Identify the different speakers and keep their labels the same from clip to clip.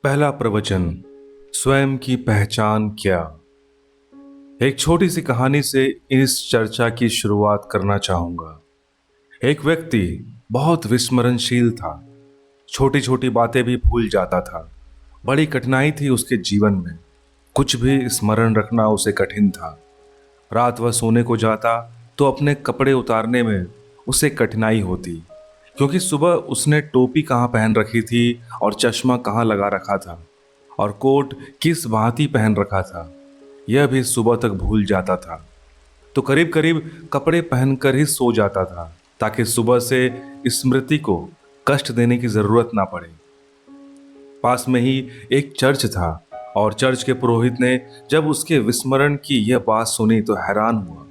Speaker 1: पहला प्रवचन। स्वयं की पहचान क्या। एक छोटी सी कहानी से इस चर्चा की शुरुआत करना चाहूंगा। एक व्यक्ति बहुत विस्मरणशील था। छोटी छोटी बातें भी भूल जाता था। बड़ी कठिनाई थी उसके जीवन में। कुछ भी स्मरण रखना उसे कठिन था। रात वह सोने को जाता तो अपने कपड़े उतारने में उसे कठिनाई होती, क्योंकि सुबह उसने टोपी कहाँ पहन रखी थी और चश्मा कहाँ लगा रखा था और कोट किस भांति पहन रखा था, यह भी सुबह तक भूल जाता था। तो करीब करीब कपड़े पहनकर ही सो जाता था, ताकि सुबह से स्मृति को कष्ट देने की जरूरत ना पड़े। पास में ही एक चर्च था और चर्च के पुरोहित ने जब उसके विस्मरण की यह बात सुनी तो हैरान हुआ।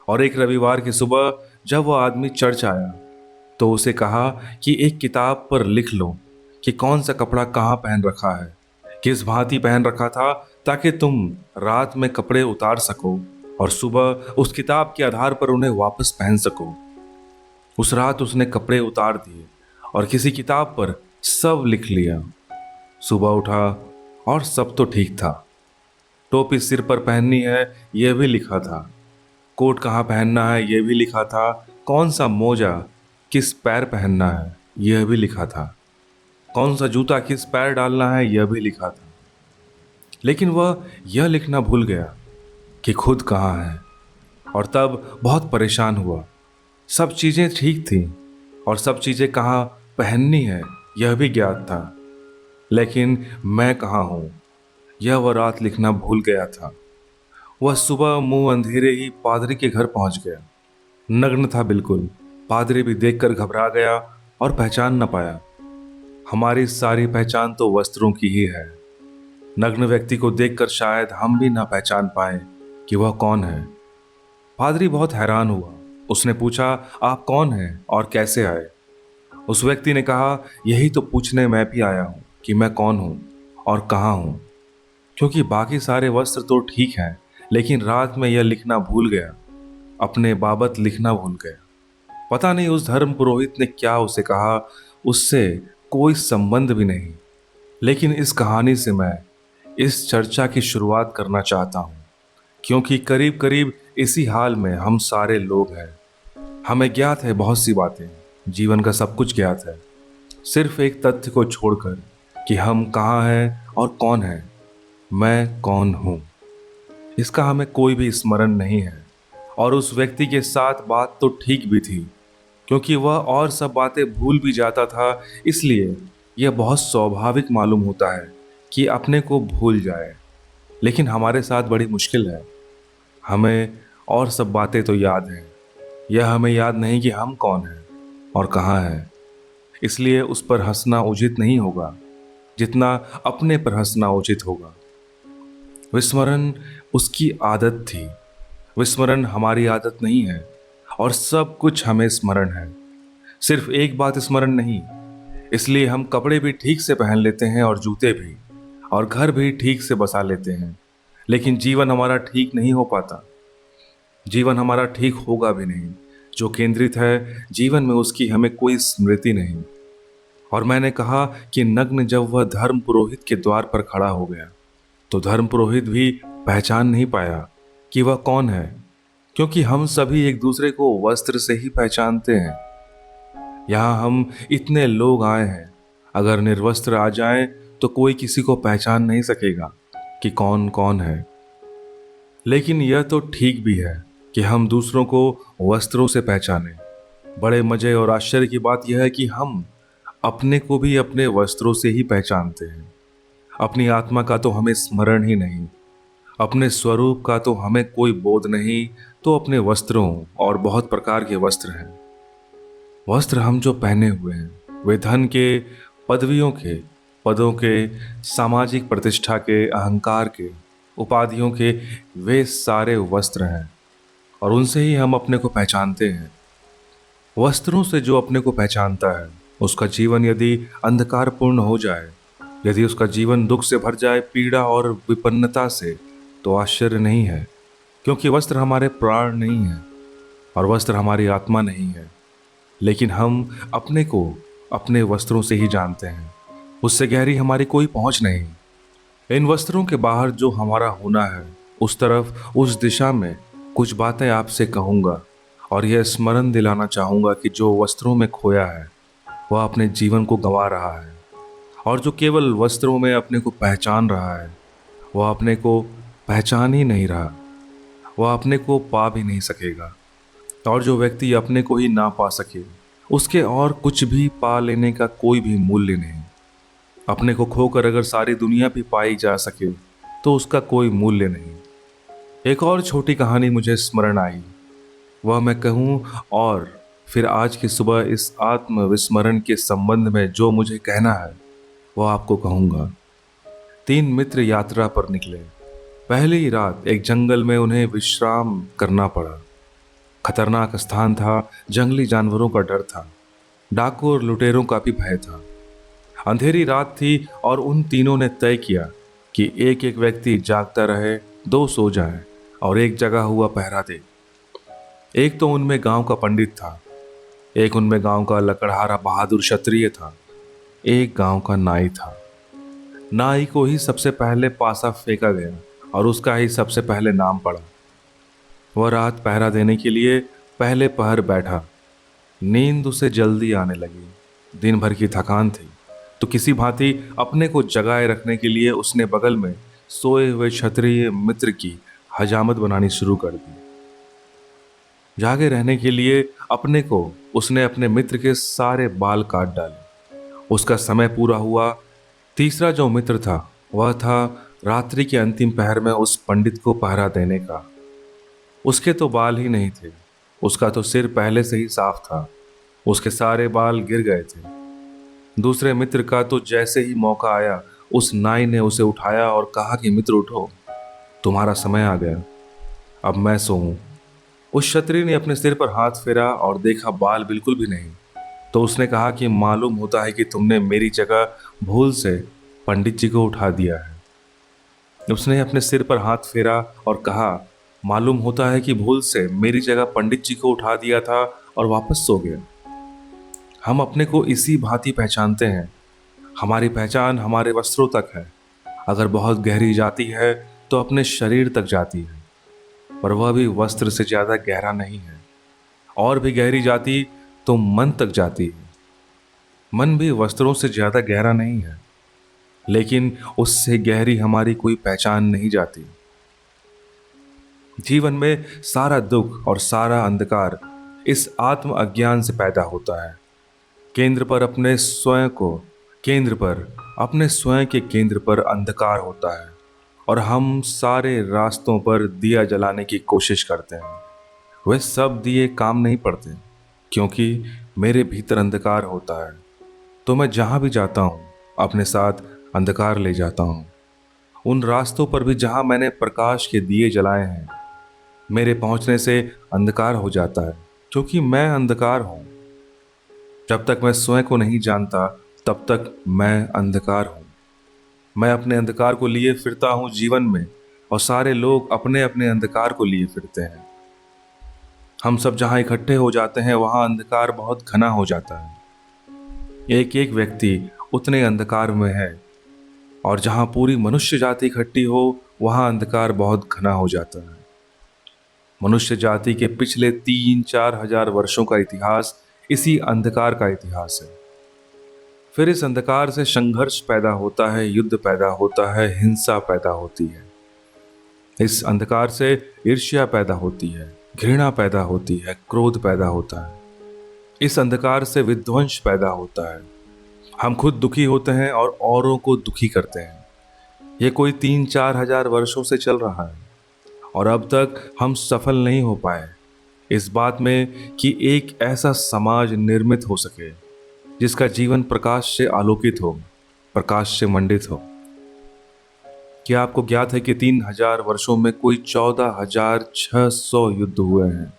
Speaker 1: और एक रविवार की सुबह जब वह आदमी चर्च आया तो उसे कहा कि एक किताब पर लिख लो कि कौन सा कपड़ा कहाँ पहन रखा है, किस भांति पहन रखा था, ताकि तुम रात में कपड़े उतार सको और सुबह उस किताब के आधार पर उन्हें वापस पहन सको। उस रात उसने कपड़े उतार दिए और किसी किताब पर सब लिख लिया। सुबह उठा और सब तो ठीक था। टोपी सिर पर पहननी है यह भी लिखा था, कोट कहाँ पहनना है यह भी लिखा था, कौन सा मोजा किस पैर पहनना है यह भी लिखा था, कौन सा जूता किस पैर डालना है यह भी लिखा था। लेकिन वह यह लिखना भूल गया कि खुद कहाँ है, और तब बहुत परेशान हुआ। सब चीजें ठीक थी और सब चीजें कहाँ पहननी है यह भी ज्ञात था, लेकिन मैं कहाँ हूं यह वह रात लिखना भूल गया था। वह सुबह मुंह अंधेरे ही पादरी के घर पहुंच गया। नग्न था बिल्कुल। पादरी भी देखकर घबरा गया और पहचान न पाया। हमारी सारी पहचान तो वस्त्रों की ही है। नग्न व्यक्ति को देखकर शायद हम भी ना पहचान पाए कि वह कौन है। पादरी बहुत हैरान हुआ। उसने पूछा, आप कौन हैं और कैसे आए? उस व्यक्ति ने कहा, यही तो पूछने मैं भी आया हूं कि मैं कौन हूं और कहाँ हूं, क्योंकि बाकी सारे वस्त्र तो ठीक हैं, लेकिन रात में यह लिखना भूल गया, अपने बाबत लिखना भूल गया। पता नहीं उस धर्म पुरोहित ने क्या उसे कहा, उससे कोई संबंध भी नहीं। लेकिन इस कहानी से मैं इस चर्चा की शुरुआत करना चाहता हूं, क्योंकि करीब करीब इसी हाल में हम सारे लोग हैं। हमें ज्ञात है बहुत सी बातें, जीवन का सब कुछ ज्ञात है, सिर्फ एक तथ्य को छोड़कर कि हम कहाँ हैं और कौन है। मैं कौन हूं, इसका हमें कोई भी स्मरण नहीं है। और उस व्यक्ति के साथ बात तो ठीक भी थी, क्योंकि वह और सब बातें भूल भी जाता था। इसलिए यह बहुत स्वाभाविक मालूम होता है कि अपने को भूल जाए। लेकिन हमारे साथ बड़ी मुश्किल है। हमें और सब बातें तो याद हैं, यह हमें याद नहीं कि हम कौन हैं और कहाँ हैं। इसलिए उस पर हंसना उचित नहीं होगा जितना अपने पर हंसना उचित होगा। विस्मरण उसकी आदत थी, विस्मरण हमारी आदत नहीं है। और सब कुछ हमें स्मरण है, सिर्फ एक बात स्मरण नहीं। इसलिए हम कपड़े भी ठीक से पहन लेते हैं और जूते भी, और घर भी ठीक से बसा लेते हैं, लेकिन जीवन हमारा ठीक नहीं हो पाता। जीवन हमारा ठीक होगा भी नहीं। जो केंद्रित है जीवन में उसकी हमें कोई स्मृति नहीं। और मैंने कहा कि नग्न जब वह धर्म पुरोहित के द्वार पर खड़ा हो गया तो धर्म पुरोहित भी पहचान नहीं पाया कि वह कौन है, क्योंकि हम सभी एक दूसरे को वस्त्र से ही पहचानते हैं। यहाँ हम इतने लोग आए हैं, अगर निर्वस्त्र आ जाएं तो कोई किसी को पहचान नहीं सकेगा कि कौन कौन है। लेकिन यह तो ठीक भी है कि हम दूसरों को वस्त्रों से पहचानें। बड़े मजे और आश्चर्य की बात यह है कि हम अपने को भी अपने वस्त्रों से ही पहचानते हैं। अपनी आत्मा का तो हमें स्मरण ही नहीं, अपने स्वरूप का तो हमें कोई बोध नहीं, तो अपने वस्त्रों और बहुत प्रकार के वस्त्र हैं। वस्त्र हम जो पहने हुए हैं वे धन के, पदवियों के, पदों के, सामाजिक प्रतिष्ठा के, अहंकार के, उपाधियों के, वे सारे वस्त्र हैं और उनसे ही हम अपने को पहचानते हैं। वस्त्रों से जो अपने को पहचानता है उसका जीवन यदि अंधकारपूर्ण हो जाए, यदि उसका जीवन दुख से भर जाए, पीड़ा और विपन्नता से, तो आश्चर्य नहीं है, क्योंकि वस्त्र हमारे प्राण नहीं है और वस्त्र हमारी आत्मा नहीं है। लेकिन हम अपने को अपने वस्त्रों से ही जानते हैं। उससे गहरी हमारी कोई पहुंच नहीं। इन वस्त्रों के बाहर जो हमारा होना है, उस तरफ, उस दिशा में कुछ बातें आपसे कहूंगा और यह स्मरण दिलाना चाहूंगा कि जो वस्त्रों में खोया है वह अपने जीवन को गंवा रहा है, और जो केवल वस्त्रों में अपने को पहचान रहा है वह अपने को पहचान ही नहीं रहा, वह अपने को पा भी नहीं सकेगा। और जो व्यक्ति अपने को ही ना पा सके, उसके और कुछ भी पा लेने का कोई भी मूल्य नहीं। अपने को खोकर अगर सारी दुनिया भी पाई जा सके तो उसका कोई मूल्य नहीं। एक और छोटी कहानी मुझे स्मरण आई, वह मैं कहूँ और फिर आज की सुबह इस आत्मविस्मरण के संबंध में जो मुझे कहना है वह आपको कहूँगा। 3 मित्र यात्रा पर निकले। पहली ही रात एक जंगल में उन्हें विश्राम करना पड़ा। खतरनाक स्थान था, जंगली जानवरों का डर था, डाकू और लुटेरों का भी भय था। अंधेरी रात थी और उन तीनों ने तय किया कि एक एक व्यक्ति जागता रहे, 2 सो जाएं और एक जगा हुआ पहरा दे। एक तो उनमें गांव का पंडित था, एक उनमें गांव का लकड़हारा बहादुर क्षत्रिय था, एक गांव का नाई था। नाई को ही सबसे पहले पासा फेंका गया और उसका ही सबसे पहले नाम पड़ा। वह रात पहरा देने के लिए पहले पहर बैठा। नींद उसे जल्दी आने लगी। दिन भर की थकान थी तो किसी भांति अपने को जगाए रखने के लिए उसने बगल में सोए हुए क्षत्रिय मित्र की हजामत बनानी शुरू कर दी। जागे रहने के लिए अपने को उसने अपने मित्र के सारे बाल काट डाले। उसका समय पूरा हुआ। तीसरा जो मित्र था वह था रात्रि के अंतिम पहर में उस पंडित को पहरा देने का। उसके तो बाल ही नहीं थे, उसका तो सिर पहले से ही साफ था, उसके सारे बाल गिर गए थे। दूसरे मित्र का तो जैसे ही मौका आया उस नाई ने उसे उठाया और कहा कि मित्र उठो, तुम्हारा समय आ गया, अब मैं सोऊं। उस क्षत्रिय ने अपने सिर पर हाथ फेरा और देखा बाल बिल्कुल भी नहीं। तो उसने कहा कि मालूम होता है कि तुमने मेरी जगह भूल से पंडित जी को उठा दिया है। उसने अपने सिर पर हाथ फेरा और कहा, मालूम होता है कि भूल से मेरी जगह पंडित जी को उठा दिया था और वापस सो गया। हम अपने को इसी भांति पहचानते हैं। हमारी पहचान हमारे वस्त्रों तक है। अगर बहुत गहरी जाती है तो अपने शरीर तक जाती है, पर वह भी वस्त्र से ज्यादा गहरा नहीं है। और भी गहरी जाती तो मन तक जाती है। मन भी वस्त्रों से ज्यादा गहरा नहीं है, लेकिन उससे गहरी हमारी कोई पहचान नहीं जाती। जीवन में सारा दुख और सारा अंधकार इस आत्म अज्ञान से पैदा होता है। केंद्र पर अपने स्वयं के केंद्र पर अंधकार होता है और हम सारे रास्तों पर दिया जलाने की कोशिश करते हैं। वे सब दिए काम नहीं पड़ते क्योंकि मेरे भीतर अंधकार होता है। तो मैं जहां भी जाता हूं अपने साथ अंधकार ले जाता हूं। उन रास्तों पर भी जहां मैंने प्रकाश के दिए जलाए हैं, मेरे पहुंचने से अंधकार हो जाता है क्योंकि मैं अंधकार हूं। जब तक मैं स्वयं को नहीं जानता तब तक मैं अंधकार हूं। मैं अपने अंधकार को लिए फिरता हूं जीवन में, और सारे लोग अपने अपने अंधकार को लिए फिरते हैं। हम सब जहां इकट्ठे हो जाते हैं वहां अंधकार बहुत घना हो जाता है। एक एक व्यक्ति उतने अंधकार में है, और जहां पूरी मनुष्य जाति इकट्ठी हो वहां अंधकार बहुत घना हो जाता है। मनुष्य जाति के पिछले 3-4 हजार वर्षों का इतिहास इसी अंधकार का इतिहास है। फिर इस अंधकार से संघर्ष पैदा होता है, युद्ध पैदा होता है, हिंसा पैदा होती है। इस अंधकार से ईर्ष्या पैदा होती है, घृणा पैदा होती है, क्रोध पैदा होता है। इस अंधकार से विध्वंस पैदा होता है। हम खुद दुखी होते हैं और औरों को दुखी करते हैं। ये कोई 3-4 हजार वर्षों से चल रहा है और अब तक हम सफल नहीं हो पाए इस बात में कि एक ऐसा समाज निर्मित हो सके जिसका जीवन प्रकाश से आलोकित हो, प्रकाश से मंडित हो। क्या आपको ज्ञात है कि 3000 वर्षों में कोई 14,600 युद्ध हुए हैं?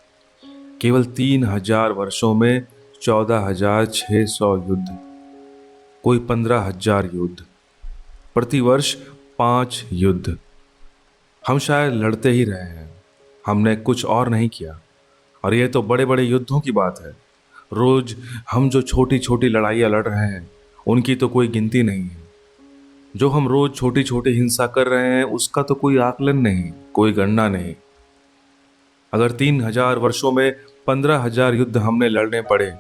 Speaker 1: केवल 3000 वर्षों में 14,600 युद्ध, कोई 15,000 युद्ध, प्रतिवर्ष 5 युद्ध। हम शायद लड़ते ही रहे हैं, हमने कुछ और नहीं किया। और ये तो बड़े बड़े युद्धों की बात है। रोज हम जो छोटी छोटी लड़ाइयाँ लड़ रहे हैं उनकी तो कोई गिनती नहीं है। जो हम रोज छोटी छोटी हिंसा कर रहे हैं उसका तो कोई आकलन नहीं, कोई गणना नहीं। अगर 3,000 वर्षों में 15,000 युद्ध हमने लड़ने पड़े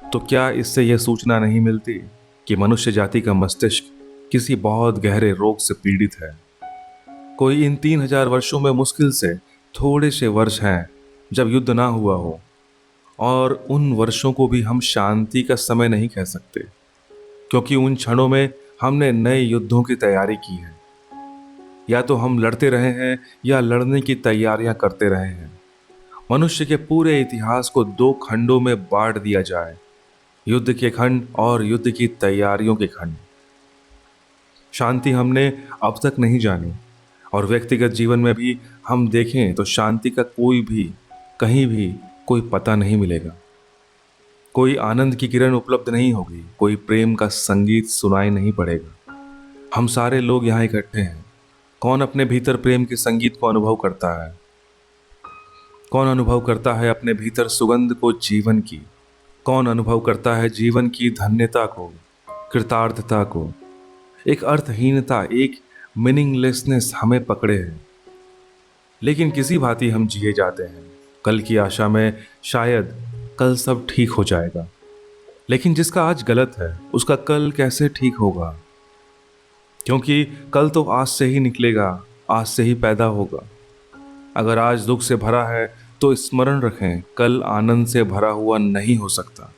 Speaker 1: तो क्या इससे यह सूचना नहीं मिलती कि मनुष्य जाति का मस्तिष्क किसी बहुत गहरे रोग से पीड़ित है। कोई इन 3,000 वर्षों में मुश्किल से थोड़े से वर्ष हैं जब युद्ध ना हुआ हो, और उन वर्षों को भी हम शांति का समय नहीं कह सकते, क्योंकि उन क्षणों में हमने नए युद्धों की तैयारी की है। या तो हम लड़ते रहे हैं या लड़ने की तैयारियां करते रहे हैं। मनुष्य के पूरे इतिहास को 2 खंडों में बांट दिया जाए, युद्ध के खंड और युद्ध की तैयारियों के खंड। शांति हमने अब तक नहीं जानी, और व्यक्तिगत जीवन में भी हम देखें तो शांति का कोई भी कहीं भी कोई पता नहीं मिलेगा। कोई आनंद की किरण उपलब्ध नहीं होगी, कोई प्रेम का संगीत सुनाई नहीं पड़ेगा। हम सारे लोग यहाँ इकट्ठे हैं। कौन अपने भीतर प्रेम के संगीत को अनुभव करता है? कौन अनुभव करता है अपने भीतर सुगंध को, जीवन की? कौन अनुभव करता है जीवन की धन्यता को, कृतार्थता को? एक अर्थहीनता, एक मीनिंगलेसनेस हमें पकड़े है, लेकिन किसी भांति हम जिए जाते हैं, कल की आशा में शायद कल सब ठीक हो जाएगा। लेकिन जिसका आज गलत है उसका कल कैसे ठीक होगा? क्योंकि कल तो आज से ही निकलेगा, आज से ही पैदा होगा। अगर आज दुख से भरा है तो स्मरण रखें, कल आनंद से भरा हुआ नहीं हो सकता,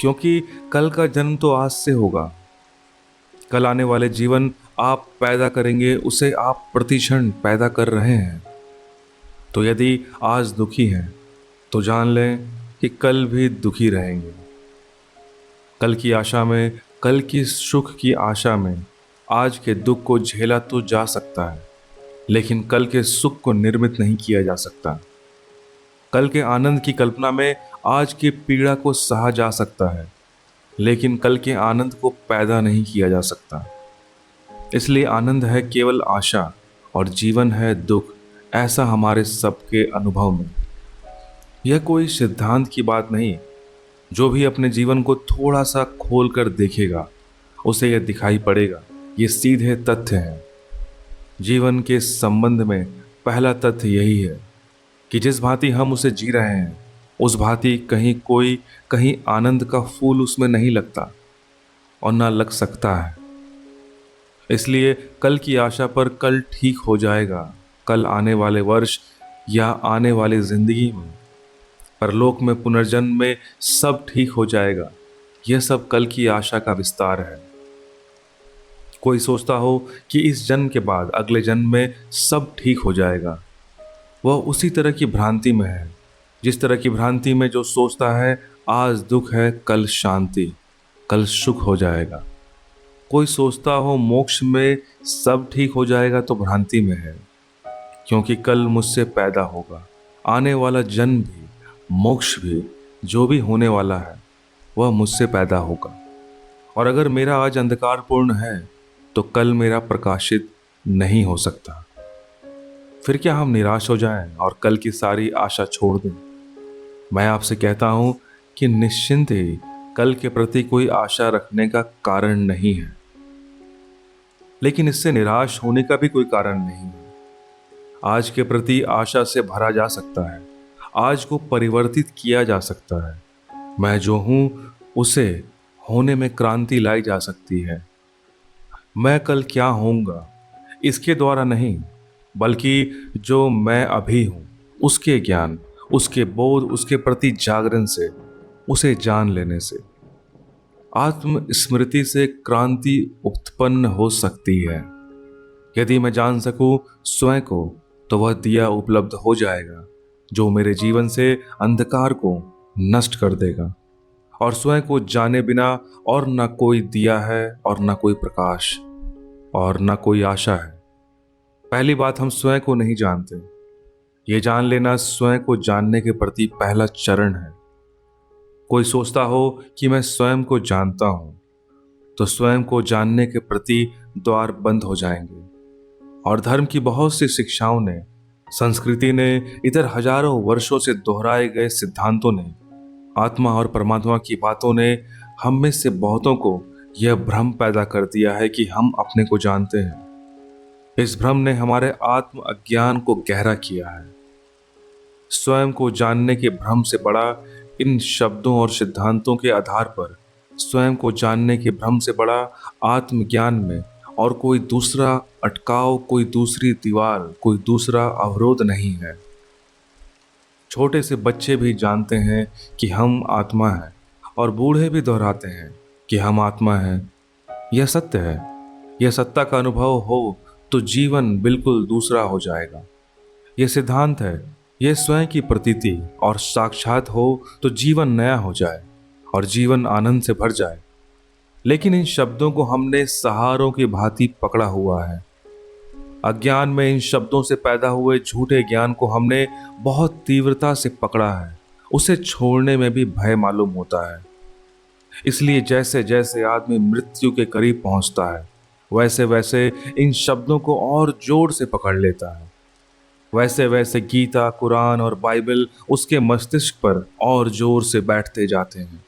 Speaker 1: क्योंकि कल का जन्म तो आज से होगा। कल आने वाले जीवन आप पैदा करेंगे, उसे आप प्रतिक्षण पैदा कर रहे हैं। तो यदि आज दुखी हैं तो जान लें कि कल भी दुखी रहेंगे। कल की आशा में, कल की सुख की आशा में आज के दुख को झेला तो जा सकता है, लेकिन कल के सुख को निर्मित नहीं किया जा सकता। कल के आनंद की कल्पना में आज की पीड़ा को सहा जा सकता है, लेकिन कल के आनंद को पैदा नहीं किया जा सकता। इसलिए आनंद है केवल आशा और जीवन है दुख, ऐसा हमारे सबके अनुभव में। यह कोई सिद्धांत की बात नहीं। जो भी अपने जीवन को थोड़ा सा खोल कर देखेगा उसे यह दिखाई पड़ेगा, ये सीधे तथ्य हैं। जीवन के संबंध में पहला तथ्य यही है कि जिस भांति हम उसे जी रहे हैं उस भांति कहीं आनंद का फूल उसमें नहीं लगता और ना लग सकता है। इसलिए कल की आशा पर कल ठीक हो जाएगा, कल आने वाले वर्ष या आने वाली जिंदगी में, परलोक में, पुनर्जन्म में सब ठीक हो जाएगा। यह सब कल की आशा का विस्तार है। कोई सोचता हो कि इस जन्म के बाद अगले जन्म में सब ठीक हो जाएगा, वह उसी तरह की भ्रांति में है जिस तरह की भ्रांति में जो सोचता है आज दुख है, कल शांति, कल सुख हो जाएगा। कोई सोचता हो मोक्ष में सब ठीक हो जाएगा तो भ्रांति में है, क्योंकि कल मुझसे पैदा होगा। आने वाला जन्म भी, मोक्ष भी, जो भी होने वाला है वह मुझसे पैदा होगा। और अगर मेरा आज अंधकारपूर्ण है तो कल मेरा प्रकाशित नहीं हो सकता। फिर क्या हम निराश हो जाएं और कल की सारी आशा छोड़ दें? मैं आपसे कहता हूं कि निश्चिंत ही कल के प्रति कोई आशा रखने का कारण नहीं है, लेकिन इससे निराश होने का भी कोई कारण नहीं है। आज के प्रति आशा से भरा जा सकता है, आज को परिवर्तित किया जा सकता है। मैं जो हूं उसे होने में क्रांति लाई जा सकती है। मैं कल क्या होऊंगा इसके द्वारा नहीं, बल्कि जो मैं अभी हूं उसके ज्ञान, उसके बोध, उसके प्रति जागरण से, उसे जान लेने से आत्मस्मृति से क्रांति उत्पन्न हो सकती है। यदि मैं जान सकूं स्वयं को तो वह दिया उपलब्ध हो जाएगा जो मेरे जीवन से अंधकार को नष्ट कर देगा। और स्वयं को जाने बिना और न कोई दिया है और न कोई प्रकाश और न कोई आशा है। पहली बात, हम स्वयं को नहीं जानते। ये जान लेना स्वयं को जानने के प्रति पहला चरण है। कोई सोचता हो कि मैं स्वयं को जानता हूं तो स्वयं को जानने के प्रति द्वार बंद हो जाएंगे। और धर्म की बहुत सी शिक्षाओं ने, संस्कृति ने, इधर हजारों वर्षों से दोहराए गए सिद्धांतों ने, आत्मा और परमात्मा की बातों ने हम में से बहुतों को यह भ्रम पैदा कर दिया है कि हम अपने को जानते हैं। इस भ्रम ने हमारे आत्म अज्ञान को गहरा किया है। स्वयं को जानने के भ्रम से बड़ा, इन शब्दों और सिद्धांतों के आधार पर स्वयं को जानने के भ्रम से बड़ा आत्मज्ञान में और कोई दूसरा अटकाव, कोई दूसरी दीवार, कोई दूसरा अवरोध नहीं है। छोटे से बच्चे भी जानते हैं कि हम आत्मा हैं और बूढ़े भी दोहराते हैं कि हम आत्मा हैं। यह सत्य है। यह सत्ता का अनुभव हो तो जीवन बिल्कुल दूसरा हो जाएगा। यह सिद्धांत है। यह स्वयं की प्रतीति और साक्षात हो तो जीवन नया हो जाए और जीवन आनंद से भर जाए। लेकिन इन शब्दों को हमने सहारों की भांति पकड़ा हुआ है। अज्ञान में इन शब्दों से पैदा हुए झूठे ज्ञान को हमने बहुत तीव्रता से पकड़ा है। उसे छोड़ने में भी भय मालूम होता है। इसलिए जैसे जैसे आदमी मृत्यु के करीब पहुंचता है, वैसे वैसे इन शब्दों को और जोर से पकड़ लेता है। वैसे वैसे गीता, कुरान और बाइबल उसके मस्तिष्क पर और जोर से बैठते जाते हैं।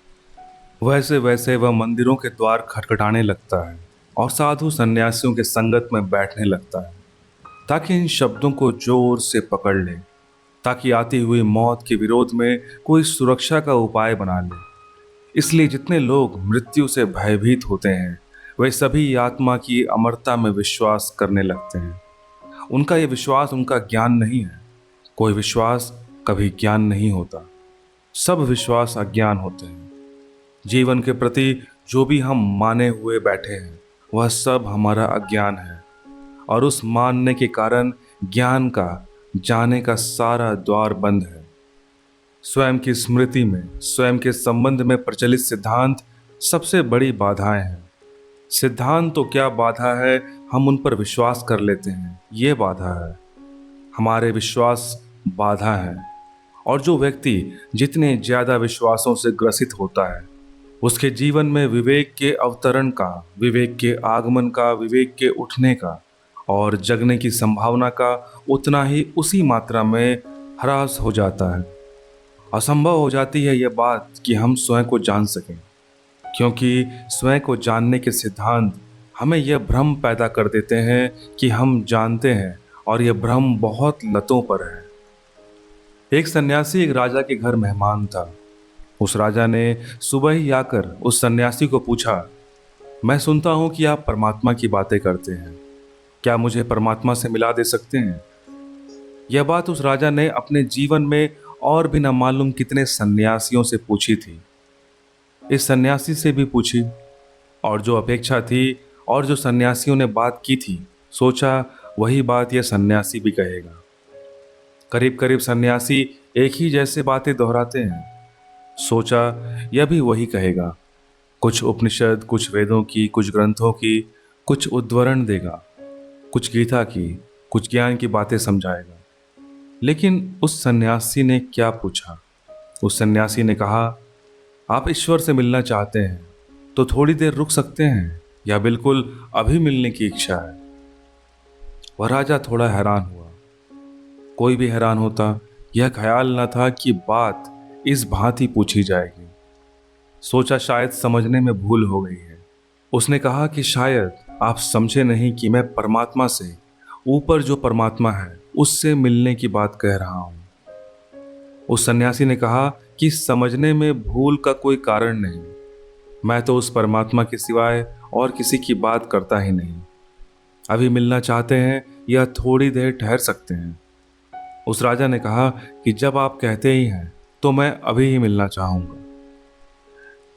Speaker 1: वैसे वैसे वह मंदिरों के द्वार खटखटाने लगता है और साधु सन्यासियों के संगत में बैठने लगता है, ताकि इन शब्दों को जोर से पकड़ ले, ताकि आती हुई मौत के विरोध में कोई सुरक्षा का उपाय बना ले। इसलिए जितने लोग मृत्यु से भयभीत होते हैं, वे सभी आत्मा की अमरता में विश्वास करने लगते हैं। उनका यह विश्वास उनका ज्ञान नहीं है। कोई विश्वास कभी ज्ञान नहीं होता। सब विश्वास अज्ञान होते हैं। जीवन के प्रति जो भी हम माने हुए बैठे हैं, वह सब हमारा अज्ञान है और उस मानने के कारण ज्ञान का, जाने का सारा द्वार बंद है। स्वयं की स्मृति में, स्वयं के संबंध में प्रचलित सिद्धांत सबसे बड़ी बाधाएं हैं। सिद्धांत तो क्या बाधा है, हम उन पर विश्वास कर लेते हैं, ये बाधा है। हमारे विश्वास बाधा है। और जो व्यक्ति जितने ज्यादा विश्वासों से ग्रसित होता है, उसके जीवन में विवेक के अवतरण का, विवेक के आगमन का, विवेक के उठने का और जगने की संभावना का उतना ही उसी मात्रा में ह्रास हो जाता है। असंभव हो जाती है यह बात कि हम स्वयं को जान सकें, क्योंकि स्वयं को जानने के सिद्धांत हमें यह भ्रम पैदा कर देते हैं कि हम जानते हैं, और यह भ्रम बहुत लतों पर है। एक सन्यासी एक राजा के घर मेहमान था। उस राजा ने सुबह ही आकर उस सन्यासी को पूछा, मैं सुनता हूं कि आप परमात्मा की बातें करते हैं, क्या मुझे परमात्मा से मिला दे सकते हैं? यह बात उस राजा ने अपने जीवन में और भी न मालूम कितने सन्यासियों से पूछी थी। इस सन्यासी से भी पूछी, और जो अपेक्षा थी और जो सन्यासियों ने बात की थी, सोचा वही बात यह सन्यासी भी कहेगा। करीब करीब सन्यासी एक ही जैसे बातें दोहराते हैं। सोचा यह भी वही कहेगा। कुछ उपनिषद, कुछ वेदों की, कुछ ग्रंथों की, कुछ उद्धरण देगा, कुछ गीता की, कुछ ज्ञान की बातें समझाएगा। लेकिन उस सन्यासी ने क्या पूछा? उस सन्यासी ने कहा, आप ईश्वर से मिलना चाहते हैं तो थोड़ी देर रुक सकते हैं, या बिल्कुल अभी मिलने की इच्छा है? वह राजा थोड़ा हैरान हुआ। कोई भी हैरान होता। यह ख्याल न था कि बात इस भांति पूछी जाएगी। सोचा शायद समझने में भूल हो गई है। उसने कहा कि शायद आप समझे नहीं कि मैं परमात्मा से, ऊपर जो परमात्मा है, उससे मिलने की बात कह रहा हूं। उस सन्यासी ने कहा कि समझने में भूल का कोई कारण नहीं। मैं तो उस परमात्मा के सिवाय और किसी की बात करता ही नहीं। अभी मिलना चाहते हैं या थोड़ी देर ठहर सकते हैं? उस राजा ने कहा कि जब आप कहते ही हैं तो मैं अभी ही मिलना चाहूंगा।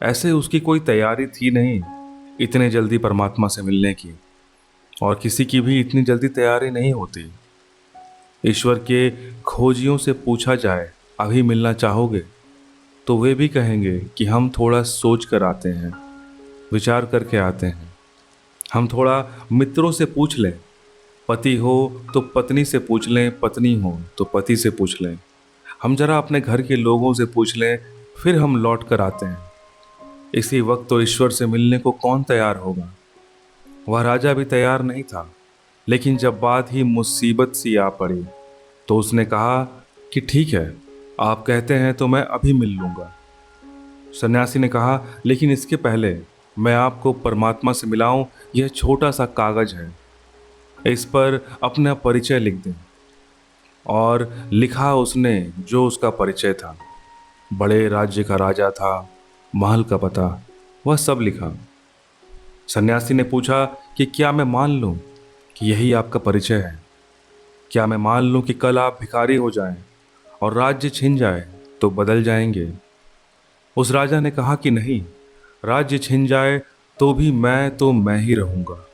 Speaker 1: ऐसे उसकी कोई तैयारी थी नहीं इतने जल्दी परमात्मा से मिलने की, और किसी की भी इतनी जल्दी तैयारी नहीं होती। ईश्वर के खोजियों से पूछा जाए, अभी मिलना चाहोगे? तो वे भी कहेंगे कि हम थोड़ा सोच कर आते हैं, विचार करके आते हैं। हम थोड़ा मित्रों से पूछ लें, पति हो तो पत्नी से पूछ लें, पत्नी हो तो पति से पूछ लें। हम जरा अपने घर के लोगों से पूछ लें, फिर हम लौट कर आते हैं। इसी वक्त तो ईश्वर से मिलने को कौन तैयार होगा? वह राजा भी तैयार नहीं था। लेकिन जब बात ही मुसीबत सी आ पड़ी तो उसने कहा कि ठीक है, आप कहते हैं तो मैं अभी मिल लूँगा। सन्यासी ने कहा, लेकिन इसके पहले मैं आपको परमात्मा से मिलाऊं, यह छोटा सा कागज है। इस पर अपना परिचय लिख दें। और लिखा उसने जो उसका परिचय था। बड़े राज्य का राजा था, महल का पता, वह सब लिखा। सन्यासी ने पूछा कि क्या मैं मान लूं कि यही आपका परिचय है? क्या मैं मान लूं कि कल आप भिखारी हो जाएं और राज्य छिन जाए तो बदल जाएंगे? उस राजा ने कहा कि नहीं, राज्य छिन जाए तो भी मैं ही रहूंगा।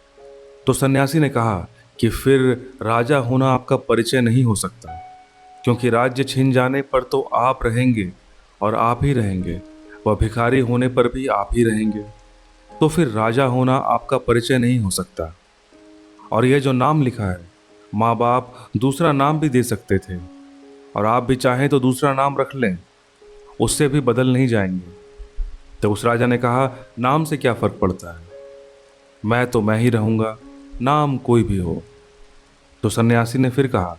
Speaker 1: तो सन्यासी ने कहा कि फिर राजा होना आपका परिचय नहीं हो सकता, क्योंकि राज्य छिन जाने पर तो आप रहेंगे और आप ही रहेंगे, वह भिखारी होने पर भी आप ही रहेंगे। तो फिर राजा होना आपका परिचय नहीं हो सकता। और यह जो नाम लिखा है, माँ बाप दूसरा नाम भी दे सकते थे, और आप भी चाहें तो दूसरा नाम रख लें, उससे भी बदल नहीं जाएंगे। तो उस राजा ने कहा, नाम से क्या फर्क पड़ता है, मैं तो मैं ही रहूंगा, नाम कोई भी हो। तो सन्यासी ने फिर कहा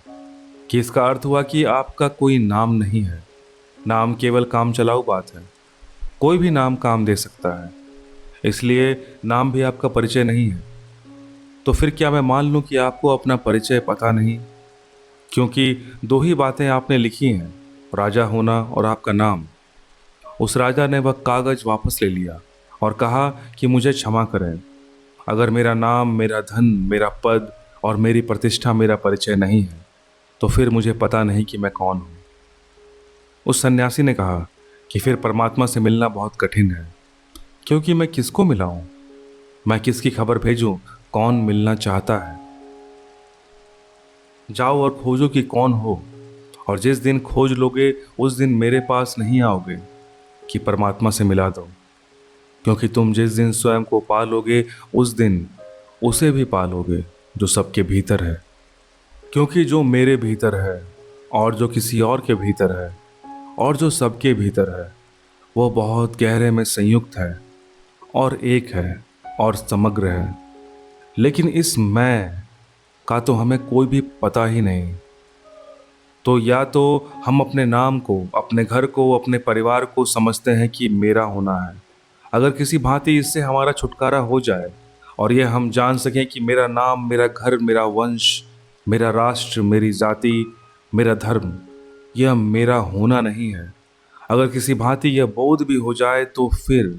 Speaker 1: कि इसका अर्थ हुआ कि आपका कोई नाम नहीं है। नाम केवल काम चलाऊ बात है। कोई भी नाम काम दे सकता है, इसलिए नाम भी आपका परिचय नहीं है। तो फिर क्या मैं मान लूं कि आपको अपना परिचय पता नहीं? क्योंकि दो ही बातें आपने लिखी हैं, राजा होना और आपका नाम। उस राजा ने वह कागज वापस ले लिया और कहा कि मुझे क्षमा करें, अगर मेरा नाम, मेरा धन, मेरा पद और मेरी प्रतिष्ठा मेरा परिचय नहीं है, तो फिर मुझे पता नहीं कि मैं कौन हूं। उस सन्यासी ने कहा कि फिर परमात्मा से मिलना बहुत कठिन है, क्योंकि मैं किसको मिलाऊं, मैं किसकी खबर भेजूं, कौन मिलना चाहता है? जाओ और खोजो कि कौन हो, और जिस दिन खोज लोगे उस दिन मेरे पास नहीं आओगे कि परमात्मा से मिला दो, क्योंकि तुम जिस दिन स्वयं को पालोगे उस दिन उसे भी पालोगे जो सबके भीतर है। क्योंकि जो मेरे भीतर है और जो किसी और के भीतर है और जो सबके भीतर है, वो बहुत गहरे में संयुक्त है और एक है और समग्र है। लेकिन इस मैं का तो हमें कोई भी पता ही नहीं। तो या तो हम अपने नाम को, अपने घर को, अपने परिवार को समझते हैं कि मेरा होना है। अगर किसी भांति इससे हमारा छुटकारा हो जाए और यह हम जान सकें कि मेरा नाम, मेरा घर, मेरा वंश, मेरा राष्ट्र, मेरी जाति, मेरा धर्म, यह मेरा होना नहीं है, अगर किसी भांति यह बोध भी हो जाए, तो फिर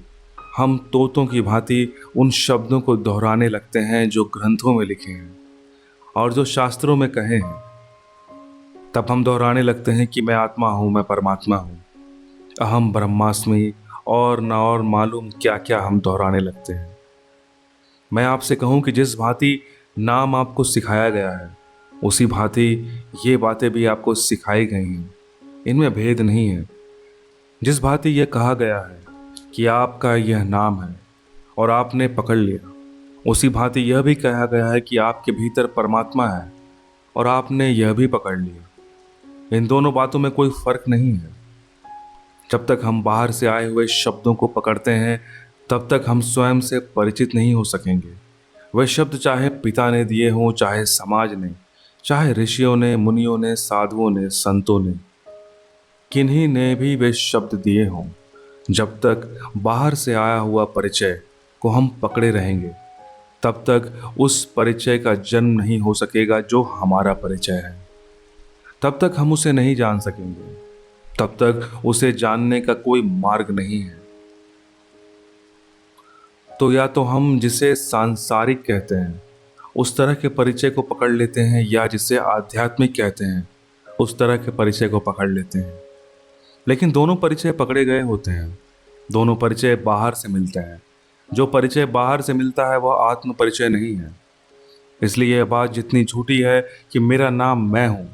Speaker 1: हम तोतों की भांति उन शब्दों को दोहराने लगते हैं जो ग्रंथों में लिखे हैं और जो शास्त्रों में कहे हैं। तब हम दोहराने लगते हैं कि मैं आत्मा हूं, मैं परमात्मा हूं, अहम ब्रह्मास्मि, और न और मालूम क्या क्या हम दोहराने लगते हैं। मैं आपसे कहूं कि जिस भांति नाम आपको सिखाया गया है, उसी भांति ये बातें भी आपको सिखाई गई हैं। इनमें भेद नहीं है। जिस भांति यह कहा गया है कि आपका यह नाम है और आपने पकड़ लिया, उसी भांति यह भी कहा गया है कि आपके भीतर परमात्मा है और आपने यह भी पकड़ लिया। इन दोनों बातों में कोई फर्क नहीं है। जब तक हम बाहर से आए हुए शब्दों को पकड़ते हैं, तब तक हम स्वयं से परिचित नहीं हो सकेंगे। वह शब्द चाहे पिता ने दिए हों, चाहे समाज ने, चाहे ऋषियों ने, मुनियों ने, साधुओं ने, संतों ने, किन्हीं ने भी वे शब्द दिए हों, जब तक बाहर से आया हुआ परिचय को हम पकड़े रहेंगे, तब तक उस परिचय का जन्म नहीं हो सकेगा जो हमारा परिचय है। तब तक हम उसे नहीं जान सकेंगे, तब तक उसे जानने का कोई मार्ग नहीं है। तो या तो हम जिसे सांसारिक कहते हैं उस तरह के परिचय को पकड़ लेते हैं, या जिसे आध्यात्मिक कहते हैं उस तरह के परिचय को पकड़ लेते हैं। लेकिन दोनों परिचय पकड़े गए होते हैं। दोनों परिचय बाहर से मिलते हैं। जो परिचय बाहर से मिलता है वह आत्म परिचय नहीं है। इसलिए यह बात जितनी झूठी है कि मेरा नाम मैं हूं,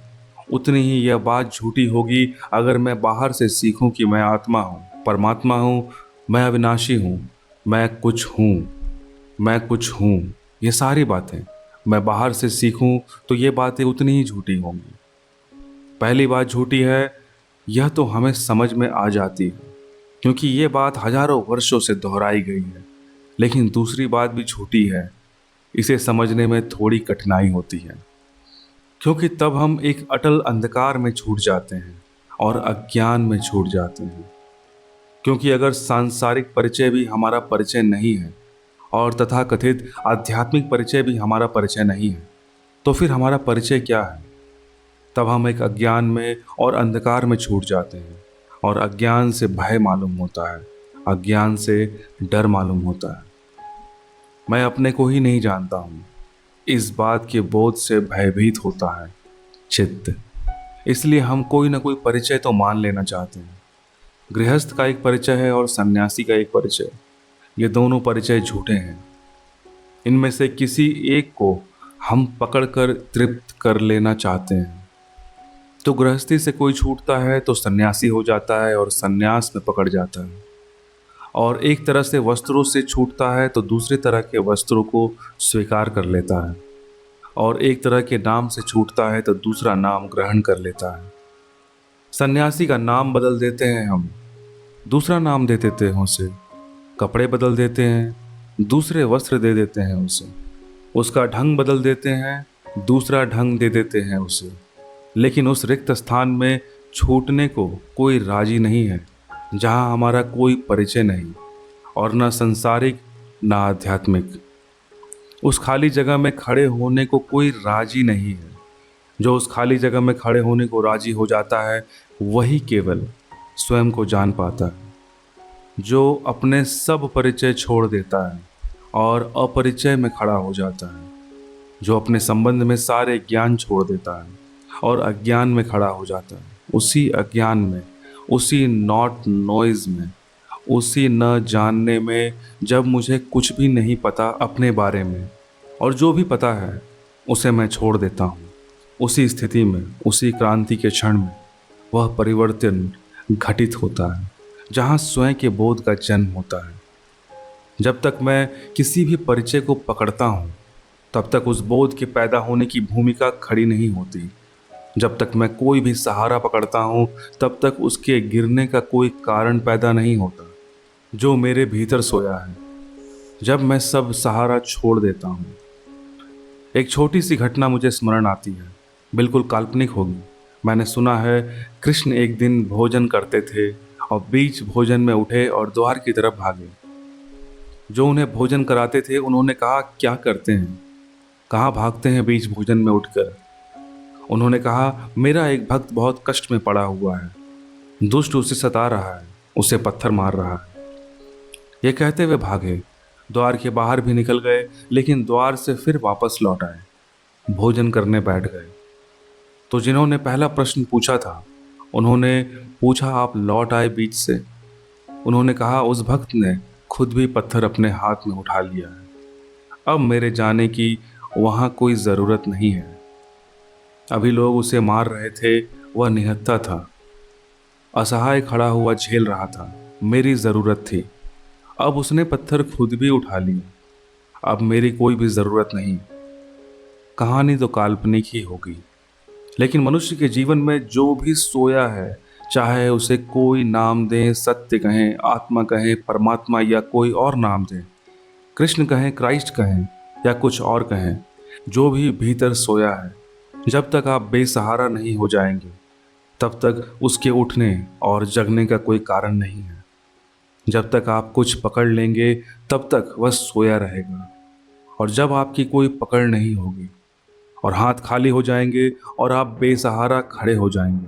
Speaker 1: उतनी ही यह बात झूठी होगी अगर मैं बाहर से सीखूं कि मैं आत्मा हूं, परमात्मा हूं, मैं अविनाशी हूं, मैं कुछ हूं, मैं कुछ हूं। ये सारी बातें मैं बाहर से सीखूं तो ये बातें उतनी ही झूठी होंगी। पहली बात झूठी है, यह तो हमें समझ में आ जाती है क्योंकि ये बात हजारों वर्षों से दोहराई गई है। लेकिन दूसरी बात भी झूठी है, इसे समझने में थोड़ी कठिनाई होती है, क्योंकि तब हम एक अटल अंधकार में छूट जाते हैं और अज्ञान में छूट जाते हैं। क्योंकि अगर सांसारिक परिचय भी हमारा परिचय नहीं है, और तथाकथित आध्यात्मिक परिचय भी हमारा परिचय नहीं है, तो फिर हमारा परिचय क्या है? तब हम एक अज्ञान में और अंधकार में छूट जाते हैं, और अज्ञान से भय मालूम होता है, अज्ञान से डर मालूम होता है। मैं अपने को ही नहीं जानता हूँ, इस बात के बोध से भयभीत होता है चित्त। इसलिए हम कोई ना कोई परिचय तो मान लेना चाहते हैं। गृहस्थ का एक परिचय है और सन्यासी का एक परिचय। ये दोनों परिचय झूठे हैं। इनमें से किसी एक को हम पकड़कर तृप्त कर लेना चाहते हैं। तो गृहस्थी से कोई छूटता है तो सन्यासी हो जाता है और सन्यास में पकड़ जाता है। और एक तरह से वस्त्रों से छूटता है तो दूसरे तरह के वस्त्रों को स्वीकार कर लेता है। और एक तरह के नाम से छूटता है तो दूसरा नाम ग्रहण कर लेता है। सन्यासी का नाम बदल देते हैं हम, दूसरा नाम दे देते हैं उसे। कपड़े बदल देते हैं, दूसरे वस्त्र दे देते हैं उसे। उसका ढंग बदल देते हैं, दूसरा ढंग दे देते हैं उसे। लेकिन उस रिक्त स्थान में छूटने को कोई राजी नहीं है, जहाँ हमारा कोई परिचय नहीं, और न सांसारिक न आध्यात्मिक। उस खाली जगह में खड़े होने को कोई राजी नहीं है। जो उस खाली जगह में खड़े होने को राजी हो जाता है, वही केवल स्वयं को जान पाता है। जो अपने सब परिचय छोड़ देता है और अपरिचय में खड़ा हो जाता है, जो अपने संबंध में सारे ज्ञान छोड़ देता है और अज्ञान में खड़ा हो जाता है, उसी अज्ञान में, उसी नॉट नॉइज में, उसी न जानने में, जब मुझे कुछ भी नहीं पता अपने बारे में, और जो भी पता है उसे मैं छोड़ देता हूँ, उसी स्थिति में, उसी क्रांति के क्षण में वह परिवर्तन घटित होता है, जहाँ स्वयं के बोध का जन्म होता है। जब तक मैं किसी भी परिचय को पकड़ता हूँ, तब तक उस बोध के पैदा होने की भूमिका खड़ी नहीं होती। जब तक मैं कोई भी सहारा पकड़ता हूँ, तब तक उसके गिरने का कोई कारण पैदा नहीं होता, जो मेरे भीतर सोया है। जब मैं सब सहारा छोड़ देता हूँ, एक छोटी सी घटना मुझे स्मरण आती है, बिल्कुल काल्पनिक होगी। मैंने सुना है कृष्ण एक दिन भोजन करते थे और बीच भोजन में उठे और द्वार की तरफ भागे। जो उन्हें भोजन कराते थे उन्होंने कहा, क्या करते हैं, कहाँ भागते हैं बीच भोजन में उठकर? उन्होंने कहा, मेरा एक भक्त बहुत कष्ट में पड़ा हुआ है, दुष्ट उसे सता रहा है, उसे पत्थर मार रहा है। ये कहते हुए भागे, द्वार के बाहर भी निकल गए, लेकिन द्वार से फिर वापस लौट आए, भोजन करने बैठ गए। तो जिन्होंने पहला प्रश्न पूछा था, उन्होंने पूछा, आप लौट आए बीच से? उन्होंने कहा, उस भक्त ने खुद भी पत्थर अपने हाथ में उठा लिया है। अब मेरे जाने की वहाँ कोई ज़रूरत नहीं है। अभी लोग उसे मार रहे थे, वह निहत्था था, असहाय खड़ा हुआ झेल रहा था। मेरी ज़रूरत थी, अब उसने पत्थर खुद भी उठा लिया। अब मेरी कोई भी ज़रूरत नहीं। कहानी तो काल्पनिक ही होगी, लेकिन मनुष्य के जीवन में जो भी सोया है, चाहे उसे कोई नाम दें, सत्य कहें, आत्मा कहें, परमात्मा या कोई और नाम दें, कृष्ण कहें, क्राइस्ट कहें या कुछ और कहें, जो भी भीतर सोया है, जब तक आप बेसहारा नहीं हो जाएंगे, तब तक उसके उठने और जगने का कोई कारण नहीं है। जब तक आप कुछ पकड़ लेंगे, तब तक वह सोया रहेगा। और जब आपकी कोई पकड़ नहीं होगी और हाथ खाली हो जाएंगे और आप बेसहारा खड़े हो जाएंगे,